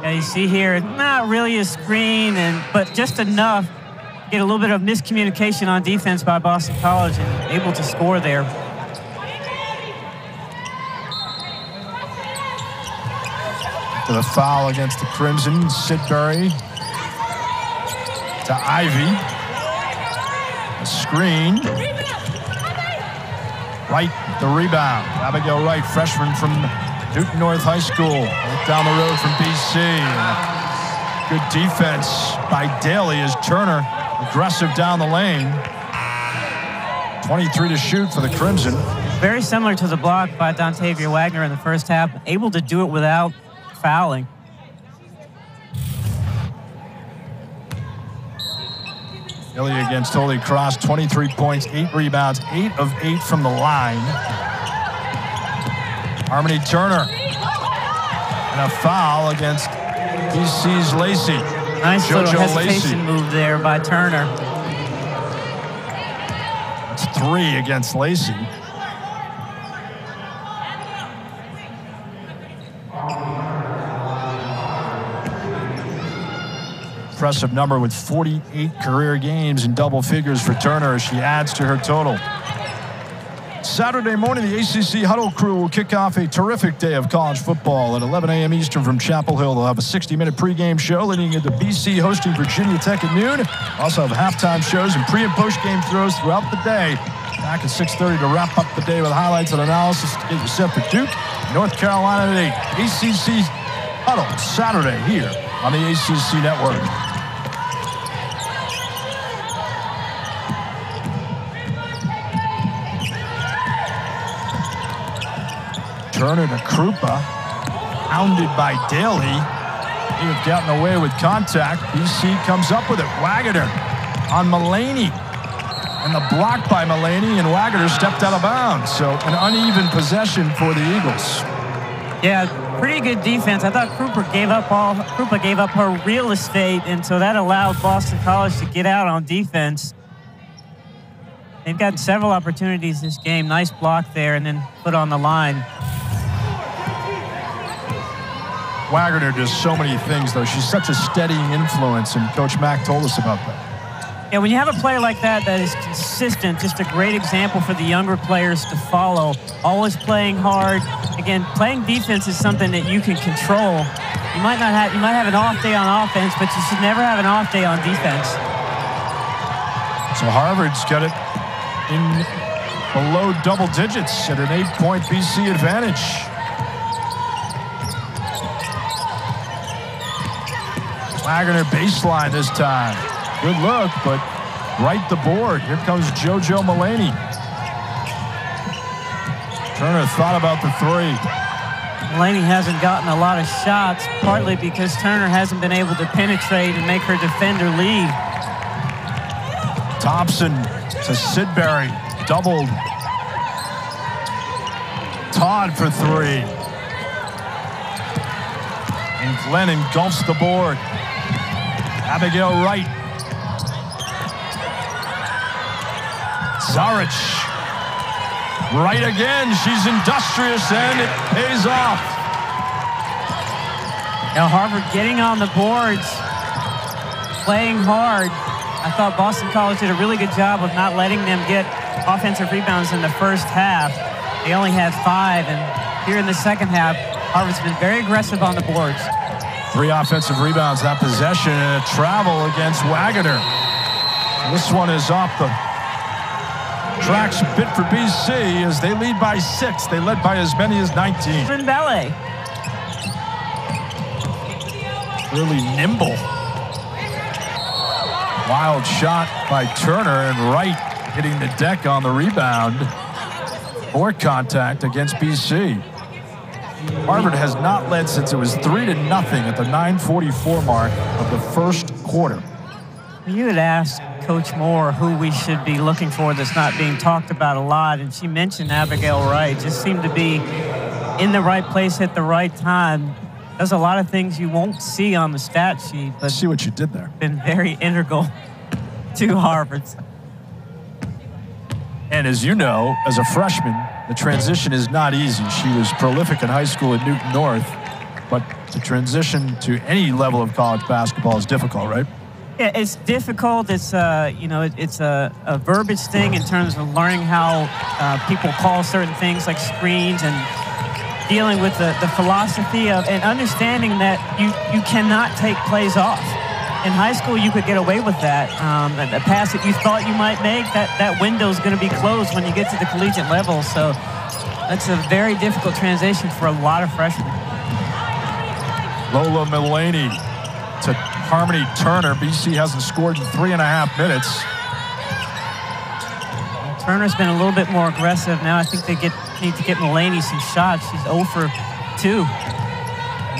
Yeah, you see here, not really a screen, but just enough to get a little bit of miscommunication on defense by Boston College and able to score there. For the foul against the Crimson, Sidberry to Ivy. A screen. Wright, the rebound. Abigail Wright, freshman from Newton North High School. Right down the road from BC. Good defense by Daly as Turner aggressive down the lane. 23 to shoot for the Crimson. Very similar to the block by Dontavia Waggoner in the first half, able to do it without fouling. Daly against Holy Cross, 23 points, 8 rebounds, 8 of 8 from the line. Harmony Turner. And a foul against BC's Lacey. Nice little hesitation move there by Turner. It's 3 against Lacey. Impressive number with 48 career games in double figures for Turner as she adds to her total. Saturday morning, the ACC Huddle crew will kick off a terrific day of college football at 11 a.m. Eastern from Chapel Hill. They'll have a 60-minute pregame show leading into BC hosting Virginia Tech at noon. Also have halftime shows and pre- and post-game throws throughout the day. Back at 6:30 to wrap up the day with highlights and analysis to get you set for Duke, North Carolina at 8. ACC Huddle Saturday here on the ACC Network. Turner to Krupa, hounded by Daly. They have gotten away with contact. BC comes up with it. Waggoner on Mullaney. And the block by Mullaney, and Waggoner stepped out of bounds. So an uneven possession for the Eagles. Yeah, pretty good defense. I thought Krupa gave up her real estate, and so that allowed Boston College to get out on defense. They've gotten several opportunities this game. Nice block there, and then put on the line. Waggoner does so many things, though. She's such a steadying influence, and Coach Mack told us about that. Yeah, when you have a player like that is consistent, just a great example for the younger players to follow. Always playing hard. Again, playing defense is something that you can control. You might have an off day on offense, but you should never have an off day on defense. So Harvard's got it in below double digits at an 8-point BC advantage. Waggoner baseline this time. Good look, but right the board. Here comes JoJo Mullaney. Turner thought about the 3. Mullaney hasn't gotten a lot of shots, partly because Turner hasn't been able to penetrate and make her defender lead. Thompson to Sidberry, doubled. Todd for 3. And Glenn engulfs the board. Abigail Wright. Zaric. Right again. She's industrious, and it pays off. Now Harvard getting on the boards, playing hard. I thought Boston College did a really good job of not letting them get offensive rebounds in the first half. They only had 5, and here in the second half, Harvard's been very aggressive on the boards. 3 offensive rebounds that possession, and a travel against Waggoner. This one is off the tracks a bit for BC as they lead by 6. They led by as many as 19. Ballet. Really nimble. Wild shot by Turner, and Wright hitting the deck on the rebound. More contact against BC. Harvard has not led since it was 3-0 at the 9:44 mark of the first quarter. You had asked Coach Moore who we should be looking for that's not being talked about a lot, and she mentioned Abigail Wright. Just seemed to be in the right place at the right time. Does a lot of things you won't see on the stat sheet, but see what you did there. Been very integral to Harvard. And as you know, as a freshman, the transition is not easy. She was prolific in high school at Newton North, but the transition to any level of college basketball is difficult, right? Yeah, it's difficult. It's it's a verbiage thing in terms of learning how people call certain things like screens and dealing with the philosophy of and understanding that you cannot take plays off. In high school, you could get away with that. The pass that you thought you might make, that window is going to be closed when you get to the collegiate level. So that's a very difficult transition for a lot of freshmen. Lola Mullaney to Harmony Turner. BC hasn't scored in 3.5 minutes. Turner's been a little bit more aggressive now. I think they need to get Mullaney some shots. She's 0 for 2.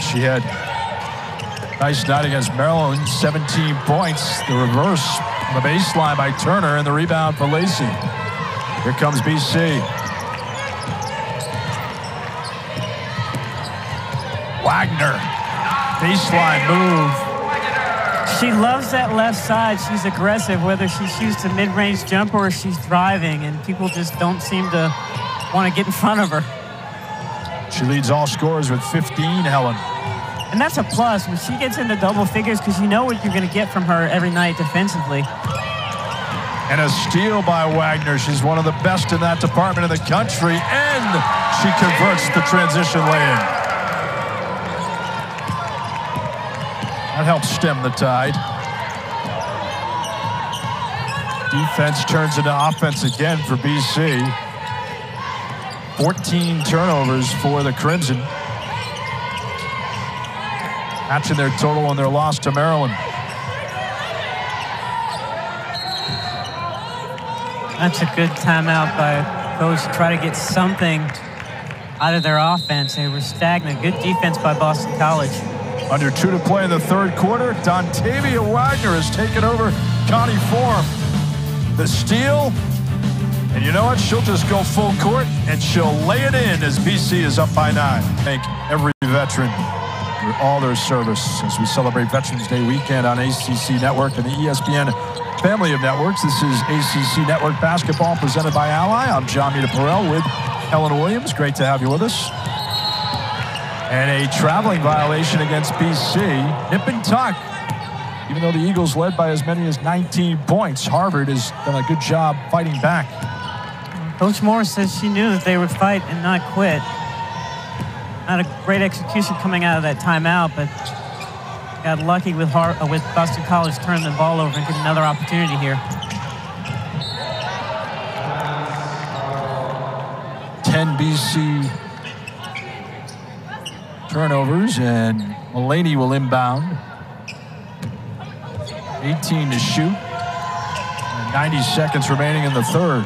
She had a nice night against Maryland, 17 points. The reverse on the baseline by Turner, and the rebound for Lacey. Here comes BC. Waggoner, baseline move. She loves that left side. She's aggressive, whether she shoots a mid-range jumper or she's driving, and people just don't seem to want to get in front of her. She leads all scorers with 15, Helen. And that's a plus when she gets into double figures because you know what you're going to get from her every night defensively. And a steal by Waggoner. She's one of the best in that department in the country, and she converts the transition lay-in. That helps stem the tide. Defense turns into offense again for BC. 14 turnovers for the Crimson. Matching their total on their loss to Maryland. That's a good timeout by coach to try to get something out of their offense. They were stagnant. Good defense by Boston College. Under 2 to play in the third quarter, Dontavia Waggoner has taken over Connie Forum. The steal, and you know what? She'll just go full court, and she'll lay it in as BC is up by 9. Thank every veteran for all their service as we celebrate Veterans Day weekend on ACC Network and the ESPN family of networks. This is ACC Network Basketball presented by Ally. I'm John Mita-Perrell with Helen Williams. Great to have you with us. And a traveling violation against BC. Nip and tuck. Even though the Eagles led by as many as 19 points, Harvard has done a good job fighting back. Coach Morris says she knew that they would fight and not quit. Not a great execution coming out of that timeout, but got lucky with Boston College turning the ball over and getting another opportunity here. 10 BC turnovers, and Mullaney will inbound. 18 to shoot. And 90 seconds remaining in the third.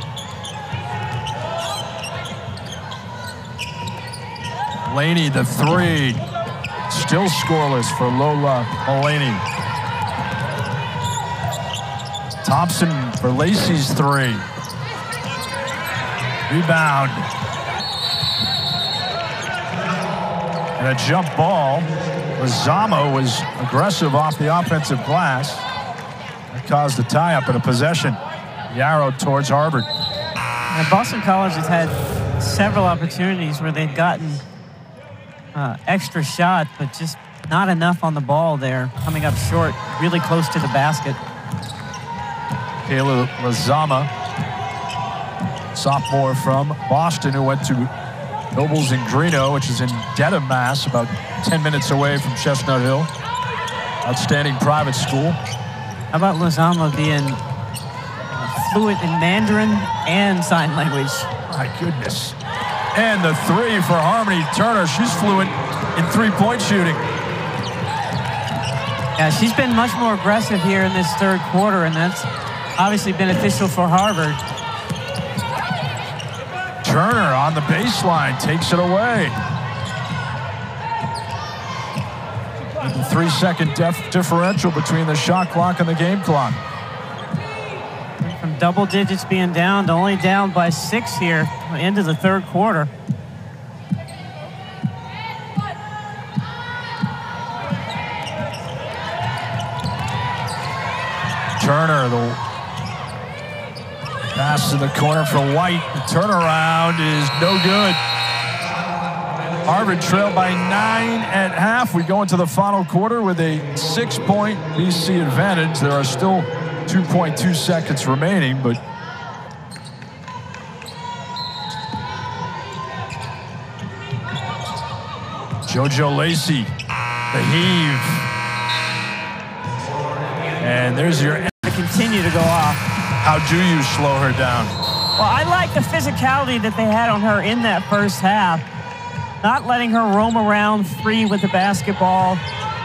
Mullaney, the three. Still scoreless for Lola Mullaney. Thompson for Lacey's three. Rebound. And a jump ball. Lozama was aggressive off the offensive glass. That caused the tie-up and a possession. The arrow towards Harvard. And Boston College has had several opportunities where they've gotten extra shot, but just not enough on the ball there. Coming up short, really close to the basket. Kayla Lozama, sophomore from Boston, who went to Nobles in Greeno, which is in Dedham, Mass, about 10 minutes away from Chestnut Hill. Outstanding private school. How about Lozama being fluent in Mandarin and sign language? My goodness. And the three for Harmony Turner. She's fluent in three-point shooting. Yeah, she's been much more aggressive here in this third quarter, and that's obviously beneficial for Harvard. Turner on the baseline takes it away. With the 3-second differential between the shot clock and the game clock. From double digits being down to only down by 6 here at the end of the third quarter. Turner, the pass to the corner for White. The turnaround is no good. Harvard trailed by 9 at half. We go into the final quarter with a 6-point BC advantage. There are still 2.2 seconds remaining, but JoJo Lacey, the heave. And there's your... To continue to go off. How do you slow her down? Well, I like the physicality that they had on her in that first half. Not letting her roam around free with the basketball.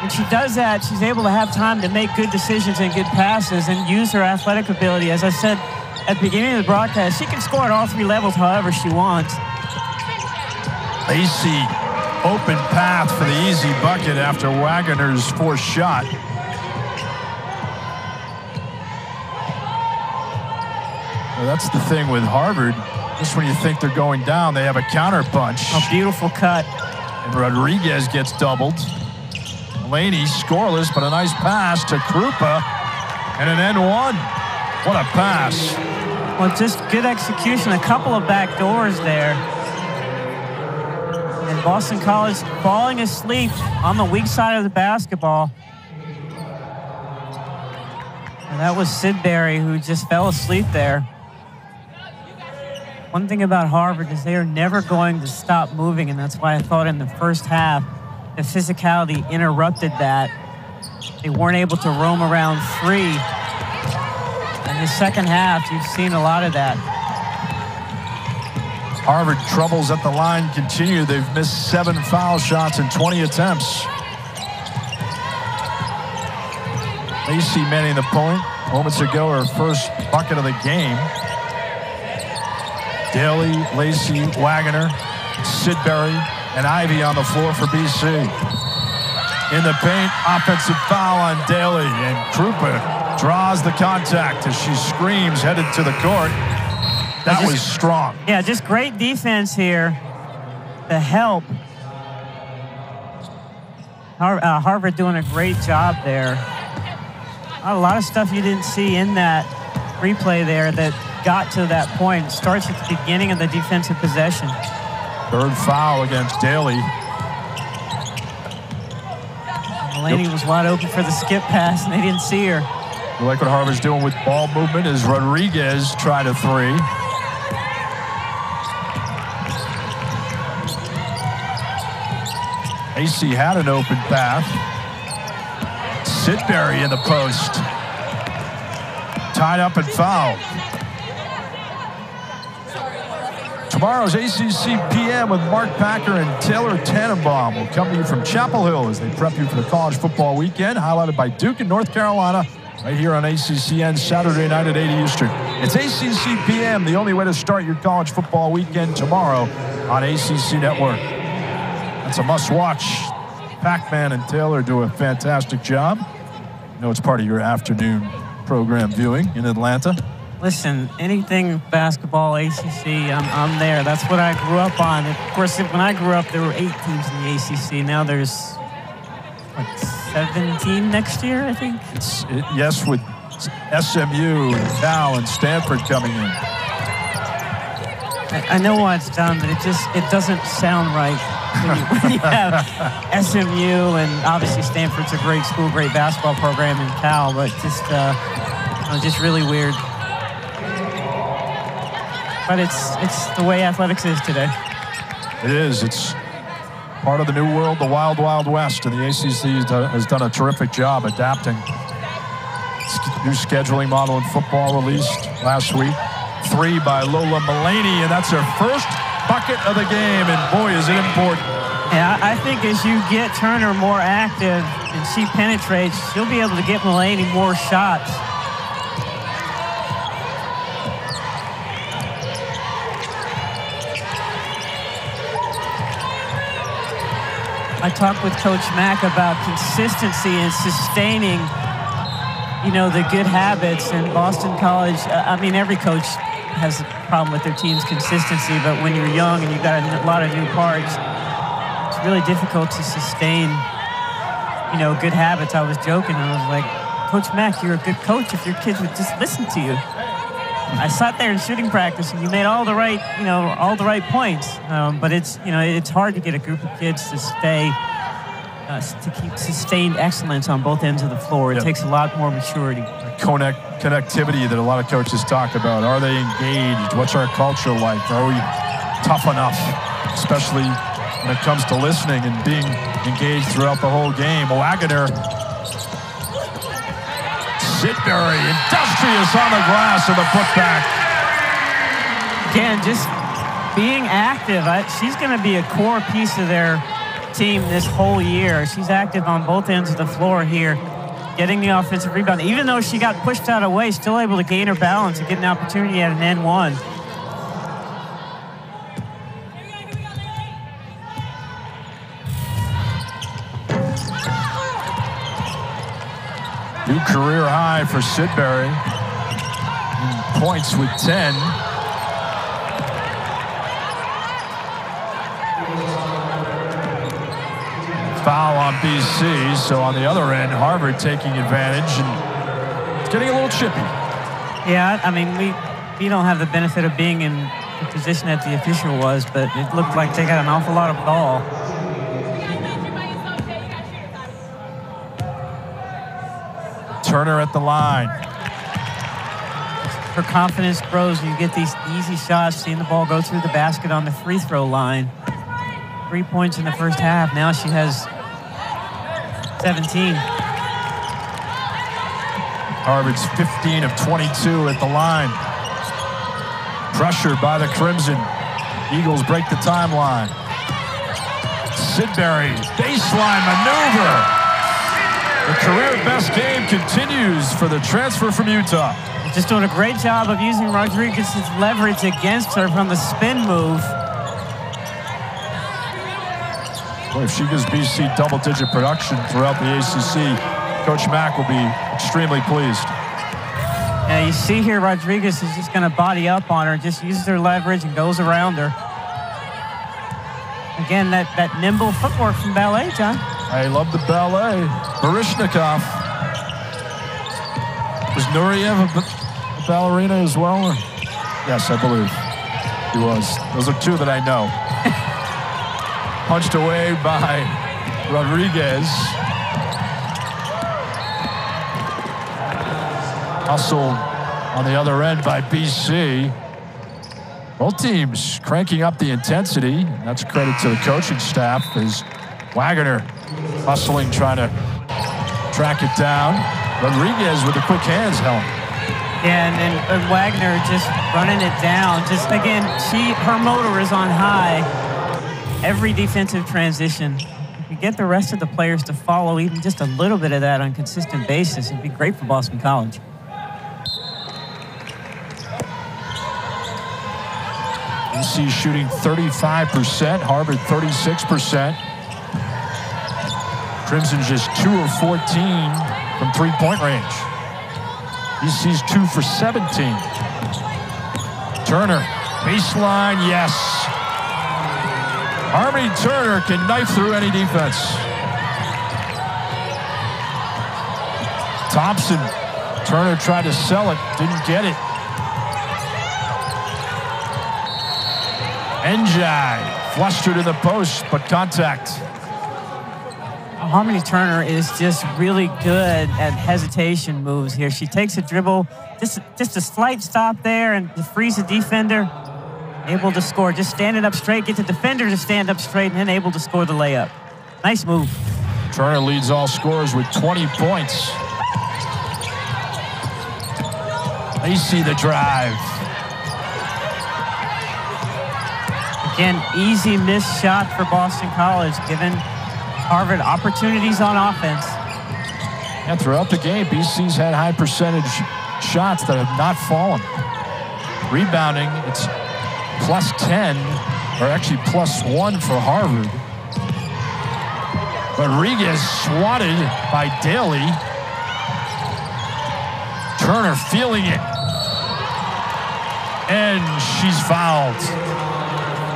When she does that, she's able to have time to make good decisions and good passes and use her athletic ability. As I said at the beginning of the broadcast, she can score at all 3 levels however she wants. Lacey, open path for the easy bucket after Waggoner's forced shot. Well, that's the thing with Harvard. Just when you think they're going down, they have a counter punch. A beautiful cut. And Rodriguez gets doubled. Mulaney scoreless, but a nice pass to Krupa. And an N1. What a pass. Well, just good execution. A couple of back doors there. And Boston College falling asleep on the weak side of the basketball. And that was Sidberry who just fell asleep there. One thing about Harvard is they are never going to stop moving, and that's why I thought in the first half, the physicality interrupted that. They weren't able to roam around free. In the second half, you've seen a lot of that. Harvard troubles at the line continue. They've missed 7 foul shots in 20 attempts. Lacey manning the point. Moments ago, her first bucket of the game. Daly, Lacey, Waggoner, Sidberry, and Ivy on the floor for BC. In the paint, offensive foul on Daly, and Krupa draws the contact as she screams headed to the court. That was strong. Yeah, just great defense here. The help. Harvard doing a great job there. A lot of stuff you didn't see in that replay there that got to that point. It starts at the beginning of the defensive possession. Third foul against Daly. Mulaney was wide open for the skip pass, and they didn't see her. You like what Harvard's doing with ball movement as Rodriguez tried a 3. AC had an open path. Sidberry in the post. Tied up and fouled. Tomorrow's ACC PM with Mark Packer and Taylor Tannenbaum will come to you from Chapel Hill as they prep you for the college football weekend, highlighted by Duke and North Carolina, right here on ACCN Saturday night at 8 Eastern. It's ACC PM, the only way to start your college football weekend tomorrow on ACC Network. That's a must-watch. Pac-Man and Taylor do a fantastic job. I know it's part of your afternoon program viewing in Atlanta. Listen, anything basketball, ACC, I'm there. That's what I grew up on. Of course, when I grew up, there were 8 teams in the ACC. Now there's, what, 17 next year, I think? Yes, with SMU and Cal and Stanford coming in. I know why it's done, but it doesn't sound right when you have SMU, and obviously Stanford's a great school, great basketball program, in Cal, but just really weird. But it's the way athletics is today. It is. It's part of the new world, the wild, wild west, and the ACC has done a terrific job adapting. New scheduling model in football released last week. 3 by Lola Mulaney, and that's her first bucket of the game, and boy, is it important. Yeah, I think as you get Turner more active and she penetrates, she'll be able to get Mulaney more shots. I talked with Coach Mack about consistency and sustaining, the good habits. And Boston College, every coach has a problem with their team's consistency, but when you're young and you've got a lot of new parts, it's really difficult to sustain, good habits. I was joking. I was like, Coach Mack, you're a good coach if your kids would just listen to you. I sat there in shooting practice, and you made all the right, all the right points. But it's, it's hard to get a group of kids to stay, to keep sustained excellence on both ends of the floor. It takes a lot more maturity. Connectivity that a lot of coaches talk about. Are they engaged? What's our culture like? Are we tough enough? Especially when it comes to listening and being engaged throughout the whole game. Waggoner. Sidberry, industrious on the glass of the putback. Again, just being active. She's going to be a core piece of their team this whole year. She's active on both ends of the floor here, getting the offensive rebound. Even though she got pushed out of the way, still able to gain her balance and get an opportunity at an N1. New career high for Sidberry. In points with 10. Foul on BC, so on the other end, Harvard taking advantage and it's getting a little chippy. Yeah, I mean, we don't have the benefit of being in the position that the official was, but it looked like they got an awful lot of ball. Turner at the line. Her confidence grows when you get these easy shots, seeing the ball go through the basket on the free throw line. 3 points in the first half. Now she has 17. Harvard's 15 of 22 at the line. Pressured by the Crimson. Eagles break the timeline. Sidberry, baseline maneuver. The career best game continues for the transfer from Utah. Just doing a great job of using Rodriguez's leverage against her from the spin move. Well, if she gives BC double-digit production throughout the ACC, Coach Mack will be extremely pleased. Yeah, you see here Rodriguez is just going to body up on her, just uses her leverage and goes around her. Again, that nimble footwork from ballet, John. I love the ballet. Barishnikov. Was Nureyev a ballerina as well? Or? Yes, I believe he was. Those are two that I know. Punched away by Rodriguez. Hustle on the other end by BC. Both teams cranking up the intensity. That's a credit to the coaching staff as Waggoner hustling, trying to track it down. Rodriguez with the quick hands, Helen. Yeah, and Waggoner just running it down. Just, again, her motor is on high. Every defensive transition. If you get the rest of the players to follow even just a little bit of that on a consistent basis, it'd be great for Boston College. BC shooting 35%, Harvard 36%. Crimson just 2 of 14 from three-point range. BC's 2 for 17. Turner, baseline, yes. Harmony Turner can knife through any defense. Thompson, Turner tried to sell it, didn't get it. Njai, flustered in the post, but contact. Harmony Turner is just really good at hesitation moves here. She takes a dribble, just a slight stop there and frees the defender, able to score. Just standing up straight, get the defender to stand up straight, and then able to score the layup. Nice move. Turner leads all scorers with 20 points. They see the drive. Again, easy missed shot for Boston College, given Harvard opportunities on offense. And throughout the game, BC's had high percentage shots that have not fallen. Rebounding, it's +10, or actually +1 for Harvard. Rodriguez swatted by Daly. Turner feeling it. And she's fouled.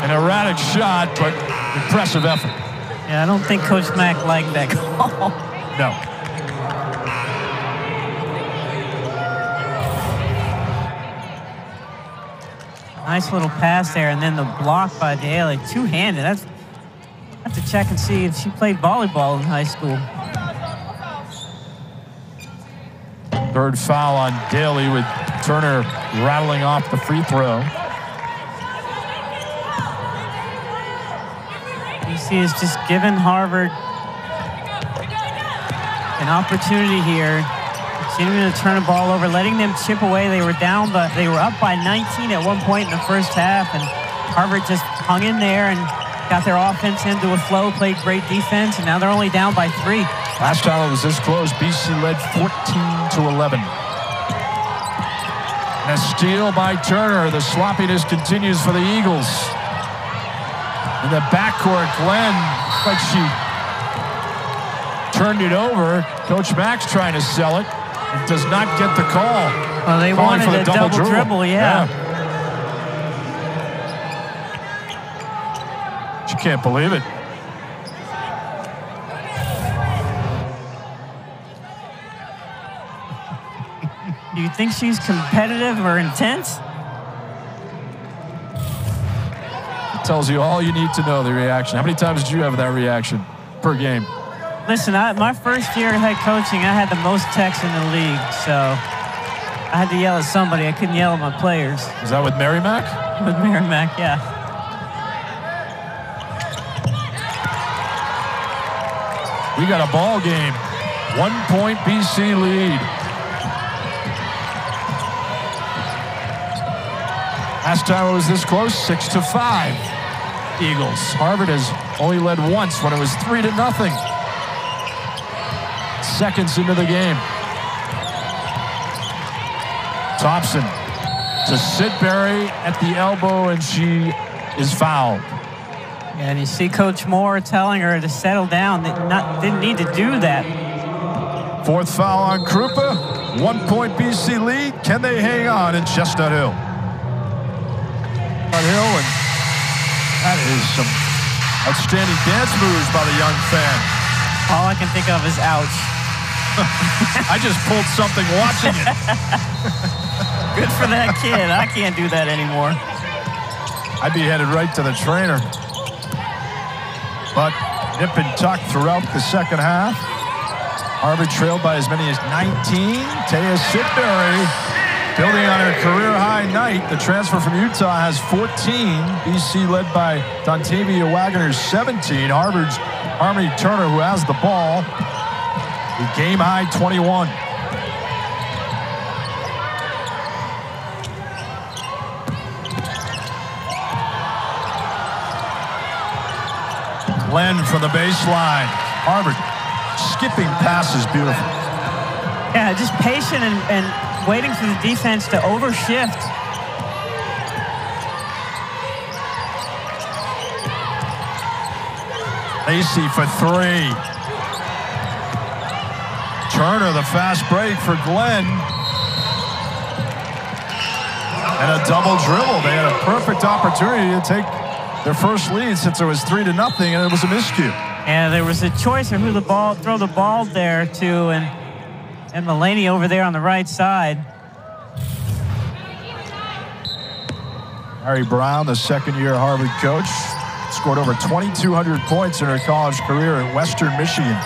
An erratic shot, but impressive effort. Yeah, I don't think Coach Mack liked that call. No. Nice little pass there, and then the block by Daly, two-handed. I have to check and see if she played volleyball in high school. Third foul on Daly with Turner rattling off the free throw. BC has just given Harvard an opportunity here. Continuing to turn the ball over, letting them chip away. They were down, but they were up by 19 at one point in the first half, and Harvard just hung in there and got their offense into a flow, played great defense, and now they're only down by 3. Last time it was this close, BC led 14-11. And a steal by Turner. The sloppiness continues for the Eagles. In the backcourt, Glenn, like she turned it over. Coach Mack's trying to sell it. It does not get the call. Well, they Calling wanted a double dribble, yeah. She can't believe it. Do you think she's competitive or intense? It tells you all you need to know, the reaction. How many times did you have that reaction per game? Listen, my first year of head coaching, I had the most texts in the league, so I had to yell at somebody. I couldn't yell at my players. Is that with Merrimack? With Merrimack, yeah. We got a ball game. 1 point BC lead. Last time it was this close, 6-5. Eagles. Harvard has only led once when it was 3-0. Seconds into the game. Thompson to Sidberry at the elbow, and she is fouled. Yeah, and you see Coach Moore telling her to settle down. Didn't need to do that. Fourth foul on Krupa. 1 point BC lead. Can they hang on in Chestnut Hill? And that is some outstanding dance moves by the young fan. All I can think of is ouch. I just pulled something watching it. Good for that kid. I can't do that anymore. I'd be headed right to the trainer. But nip and tuck throughout the second half. Harvard trailed by as many as 19. Teya Sidberry, building on her career-high night. The transfer from Utah has 14. BC led by Dontavia Waggoner, 17. Harvard's Harmony Turner, who has the ball, a game-high 21. Glenn from the baseline. Harvard skipping passes, beautiful. Yeah, just patient and waiting for the defense to overshift. Lacey for 3. Turner, the fast break for Glenn. And a double dribble. They had a perfect opportunity to take their first lead since it was 3-0, and it was a miscue. And there was a choice of who throw the ball there to, and Mulaney over there on the right side. Harry Brown, the second-year Harvard coach, scored over 2,200 points in her college career at Western Michigan.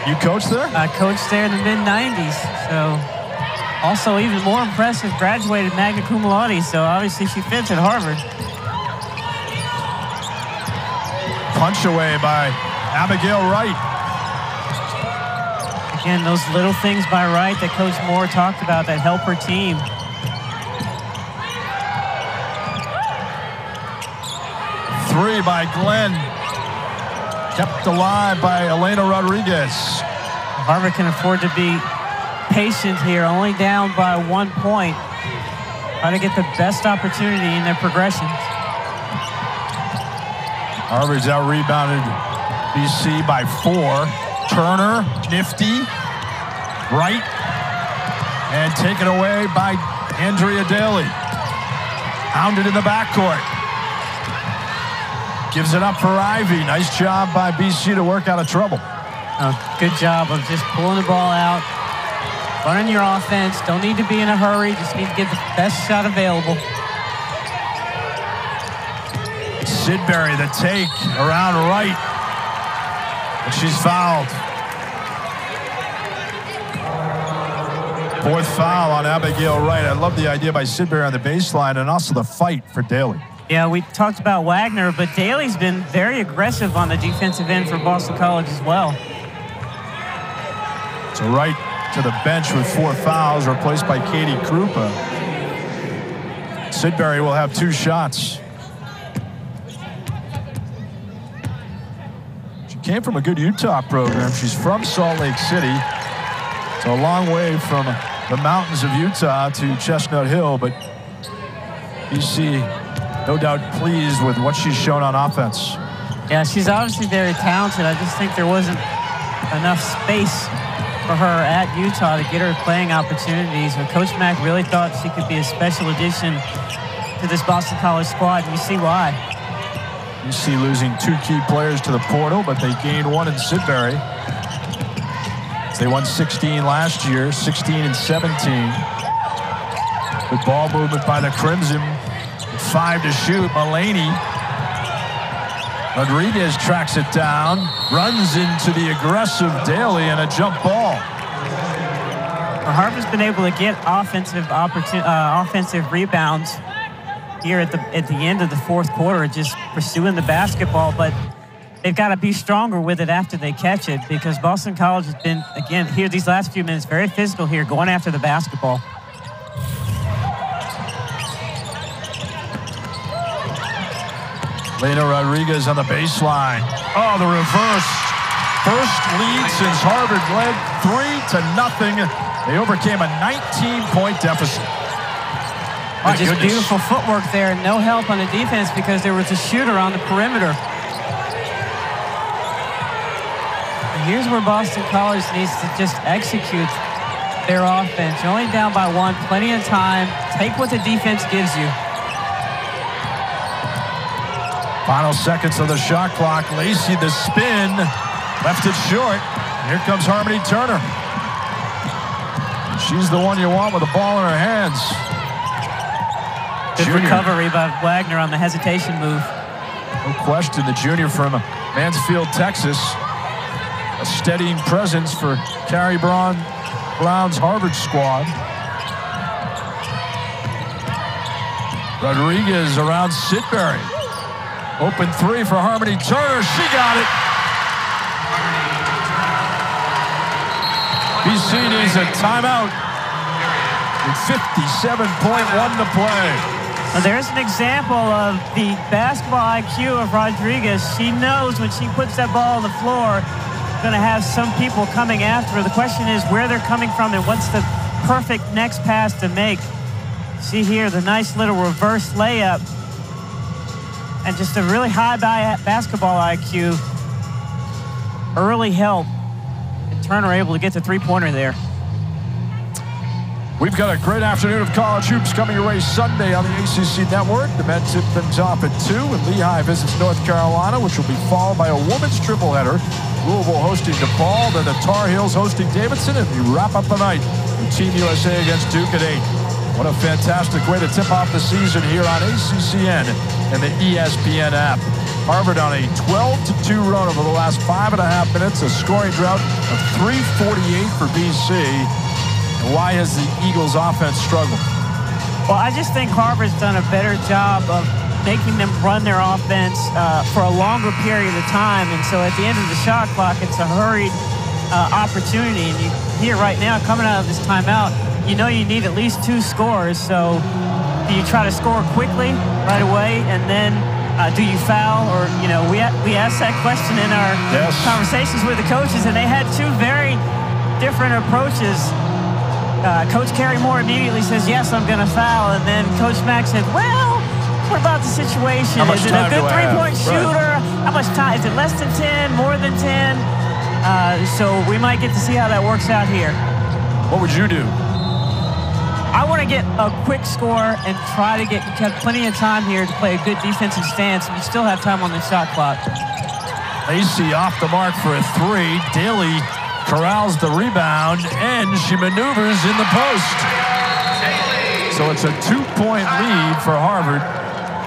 You coached there? I coached there in the mid-'90s. So, also even more impressive, graduated magna cum laude. So obviously she fits at Harvard. Punch away by Abigail Wright. Again, those little things by Wright that Coach Moore talked about that help her team. Three by Glenn. Kept alive by Elena Rodriguez. Harvard can afford to be patient here, only down by 1 point. Try to get the best opportunity in their progressions. Harvard's out-rebounded BC by 4. Turner, nifty, right, and taken away by Andrea Daly. Hounded in the backcourt. Gives it up for Ivy. Nice job by BC to work out of trouble. Good job of just pulling the ball out, running your offense. Don't need to be in a hurry. Just need to get the best shot available. Sidberry, the take around right. And she's fouled. Fourth foul on Abigail Wright. I love the idea by Sidberry on the baseline and also the fight for Daly. Yeah, we talked about Waggoner, but Daly's been very aggressive on the defensive end for Boston College as well. So Wright to the bench with 4 fouls, replaced by Katie Krupa. Sidberry will have 2 shots. She came from a good Utah program. She's from Salt Lake City. It's a long way from the mountains of Utah to Chestnut Hill, but BC no doubt pleased with what she's shown on offense. Yeah, she's obviously very talented. I just think there wasn't enough space for her at Utah to get her playing opportunities. But Coach Mack really thought she could be a special addition to this Boston College squad, and you see why. You see losing 2 key players to the portal, but they gained 1 in Sidberry. They won 16 last year, 16 and 17. Good ball movement by the Crimson. 5 to shoot. Mulaney. Rodriguez tracks it down, runs into the aggressive Daly, and a jump ball. Harvard's been able to get offensive rebounds here at the end of the 4th quarter, just pursuing the basketball, but they've got to be stronger with it after they catch it, because Boston College has been, again, here these last few minutes, very physical here, going after the basketball. Lena Rodriguez on the baseline. Oh, the reverse. First lead since Harvard led 3-0. They overcame a 19-point deficit. Just beautiful footwork there. No help on the defense because there was a shooter on the perimeter. And here's where Boston College needs to just execute their offense. You're only down by 1, plenty of time. Take what the defense gives you. Final seconds of the shot clock. Lacey, the spin, left it short. Here comes Harmony Turner. She's the one you want with the ball in her hands. Good recovery by Waggoner on the hesitation move. No question, the junior from Mansfield, Texas. A steadying presence for Carrie Brown's Harvard squad. Rodriguez around Sidberry. Open 3 for Harmony Turner. She got it. BC needs a timeout with 57.1 to play. Well, there's an example of the basketball IQ of Rodriguez. She knows when she puts that ball on the floor, going to have some people coming after her. The question is where they're coming from and what's the perfect next pass to make. See here, the nice little reverse layup. And just a really high basketball IQ. Early help. And Turner able to get the 3-pointer there. We've got a great afternoon of college hoops coming your way Sunday on the ACC Network. The men tip things off at 2 when Lehigh visits North Carolina, which will be followed by a women's tripleheader. Louisville hosting DePaul, then the Tar Heels hosting Davidson, and we wrap up the night with Team USA against Duke at 8. What a fantastic way to tip off the season here on ACCN and the ESPN app. Harvard on a 12-2 run over the last 5.5 minutes, a scoring drought of 348 for BC. And why has the Eagles offense struggled? Well, I just think Harvard's done a better job of making them run their offense for a longer period of time. And so at the end of the shot clock, it's a hurried opportunity. And you hear right now, coming out of this timeout, you know you need at least 2 scores. So do you try to score quickly right away, and then do you foul? Or, you know, we asked that question in our conversations with the coaches, and they had 2 very different approaches. Coach Carrie Moore immediately says, yes, I'm going to foul. And then Coach Mack said, well, what about the situation? Is it a good 3-point shooter? Right. How much time? Is it less than 10, more than 10? So we might get to see how that works out here. What would you do? I want to get a quick score and try to have plenty of time here to play a good defensive stance. We still have time on the shot clock. Lacey off the mark for a 3. Daly corrals the rebound, and she maneuvers in the post. So it's a 2-point lead for Harvard.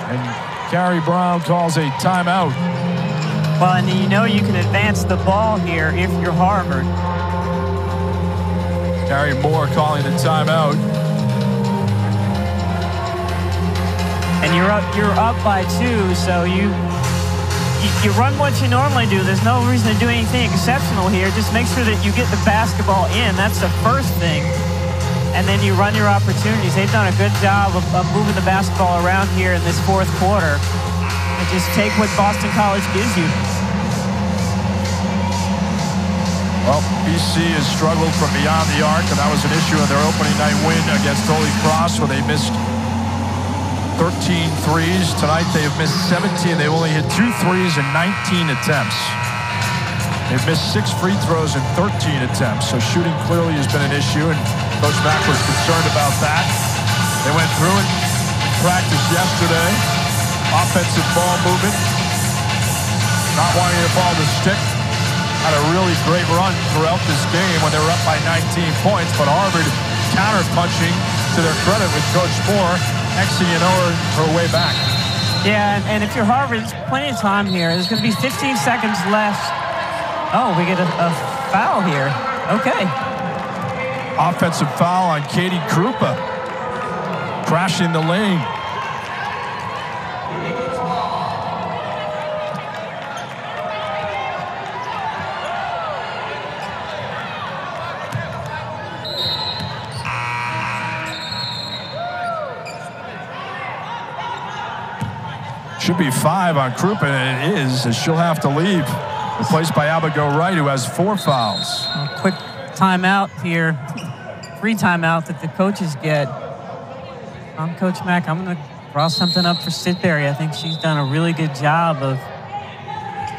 And Carrie Brown calls a timeout. Well, and you know you can advance the ball here if you're Harvard. Carrie Moore calling the timeout. And you're up by 2, so you run what you normally do. There's no reason to do anything exceptional here. Just make sure that you get the basketball in. That's the first thing. And then you run your opportunities. They've done a good job of moving the basketball around here in this fourth quarter. And just take what Boston College gives you. Well, BC has struggled from beyond the arc, and that was an issue in their opening night win against Holy Cross, where they missed 13 threes. Tonight they've missed 17. They've only hit 2 threes in 19 attempts. They've missed 6 free throws in 13 attempts, so shooting clearly has been an issue, and Coach Mack was concerned about that. They went through it in practice yesterday. Offensive ball movement, not wanting the ball to stick. Had a really great run throughout this game when they were up by 19 points, but Harvard counter-punching to their credit with Coach Moore, Xing her way back. Yeah, and if you're Harvard, there's plenty of time here. There's going to be 15 seconds left. Oh, we get a foul here. Okay. Offensive foul on Katie Krupa, crashing the lane. Should be 5 on Krupa, and it is, as she'll have to leave. Replaced by Abigail Wright, who has 4 fouls. A quick timeout here. Free timeout that the coaches get. I'm Coach Mack. I'm going to draw something up for Sidberry. I think she's done a really good job of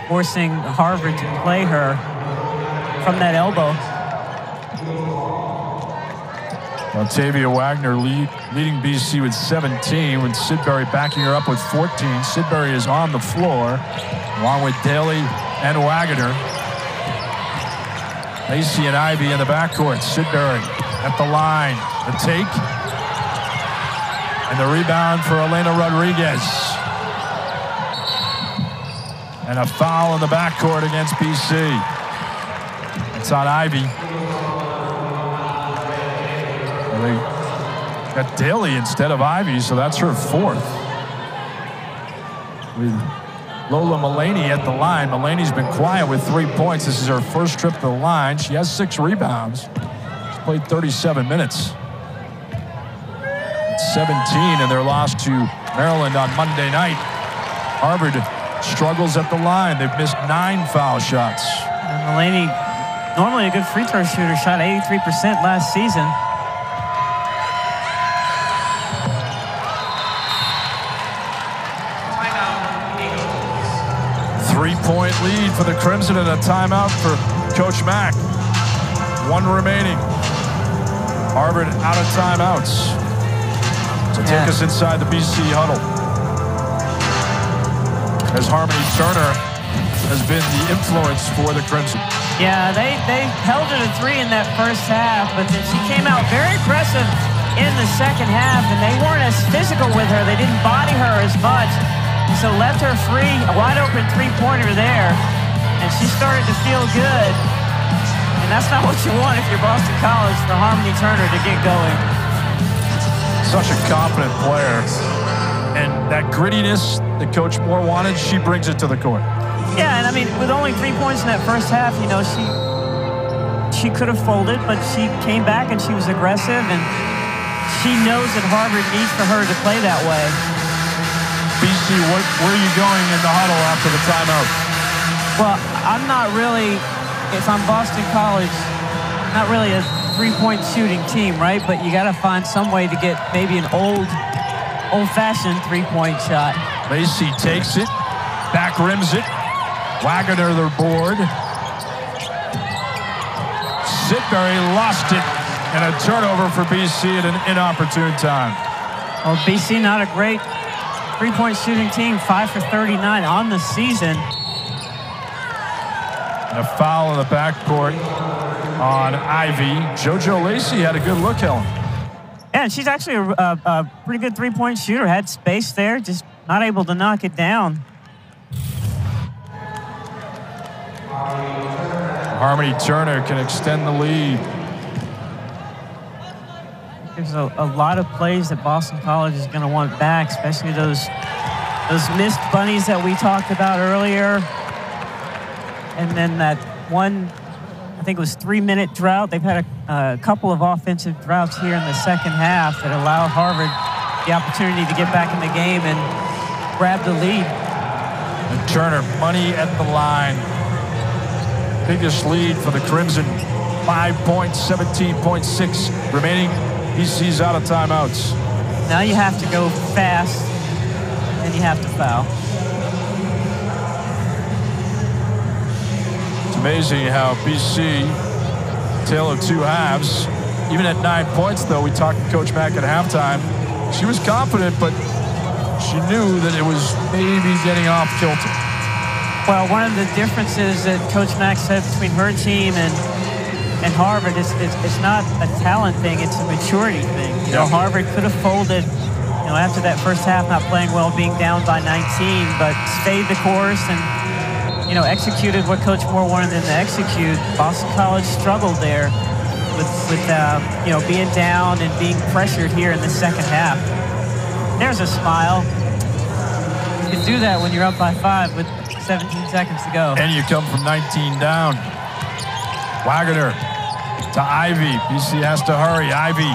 forcing Harvard to play her from that elbow. Dontavia Waggoner leading BC with 17, with Sidberry backing her up with 14. Sidberry is on the floor, along with Daly and Waggoner. Lacey and Ivy in the backcourt. Sidberry at the line. The take. And the rebound for Elena Rodriguez. And a foul in the backcourt against BC. It's on Ivy. They got Daly instead of Ivy, so that's her 4th. With Lola Mulaney at the line. Mulaney's been quiet with 3 points. This is her first trip to the line. She has 6 rebounds. She's played 37 minutes. It's 17 in their loss to Maryland on Monday night. Harvard struggles at the line. They've missed 9 foul shots. And Mulaney, normally a good free throw shooter, shot 83% last season. 3-point lead for the Crimson and a timeout for Coach Mack. 1 remaining. Harvard out of timeouts. So take us inside the BC huddle. As Harmony Turner has been the influence for the Crimson. Yeah, they held her to 3 in that first half, but then she came out very aggressive in the second half, and they weren't as physical with her. They didn't body her as much. So left her free, a wide open 3-pointer there, and she started to feel good. And that's not what you want if you're Boston College, for Harmony Turner to get going. Such a confident player. And that grittiness that Coach Moore wanted, she brings it to the court. Yeah, and I mean, with only 3 points in that first half, you know, she could have folded, but she came back and she was aggressive, and she knows that Harvard needs for her to play that way. BC, where are you going in the huddle after the timeout? Well, I'm not really, if I'm Boston College, not really a 3-point shooting team, right? But you got to find some way to get maybe an old-fashioned 3-point shot. Lacey takes it, back rims it. Waggoner the board. Sidberry lost it, and a turnover for BC at an inopportune time. Well, BC not a great 3-point shooting team, 5 for 39 on the season. And a foul in the backcourt on Ivy. JoJo Lacey had a good look, Helen. Yeah, and she's actually a pretty good 3-point shooter. Had space there, just not able to knock it down. Harmony Turner can extend the lead. There's a lot of plays that Boston College is going to want back, especially those missed bunnies that we talked about earlier. And then that one, I think it was 3-minute drought. They've had a couple of offensive droughts here in the second half that allow Harvard the opportunity to get back in the game and grab the lead. And Turner, money at the line. Biggest lead for the Crimson. 5 points, 17.6 remaining. BC's out of timeouts. Now you have to go fast, and you have to foul. It's amazing how BC, tale of two halves, even at 9 points, though, we talked to Coach Mack at halftime. She was confident, but she knew that it was maybe getting off kilter. Well, one of the differences that Coach Mack said between her team and Harvard is it's not a talent thing, it's a maturity thing. You know, Harvard could have folded, you know, after that first half, not playing well, being down by 19, but stayed the course and, you know, executed what Coach Moore wanted them to execute. Boston College struggled there with you know, being down and being pressured here in the second half. There's a smile. You can do that when you're up by 5 with 17 seconds to go. And you come from 19 down. Waggoner to Ivy. BC has to hurry. Ivy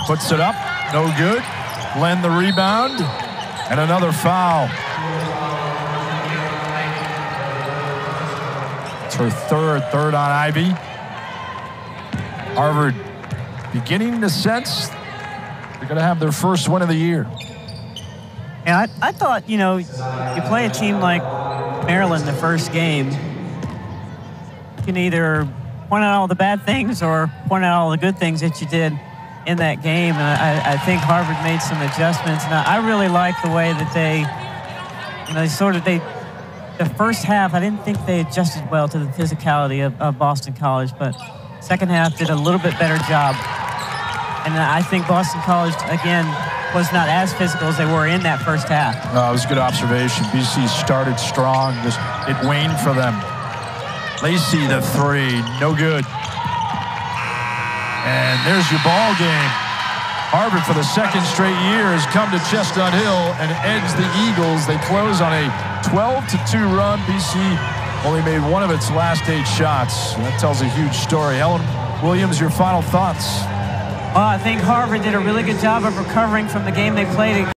puts it up. No good. Glenn the rebound. And another foul. It's her third on Ivy. Harvard beginning to sense they're going to have their first win of the year. Yeah, I thought, you know, you play a team like Maryland the first game, you can either point out all the bad things or point out all the good things that you did in that game. And I think Harvard made some adjustments. And I really like the way that they, you know, the first half, I didn't think they adjusted well to the physicality of Boston College, but second half did a little bit better job. And I think Boston College, again, was not as physical as they were in that first half. It was a good observation. BC started strong. It waned for them. Lacey, the three, no good. And there's your ball game. Harvard, for the second straight year, has come to Chestnut Hill and edged the Eagles. They close on a 12-2 run. BC only made one of its last 8 shots. That tells a huge story. Helen Williams, your final thoughts? Well, I think Harvard did a really good job of recovering from the game they played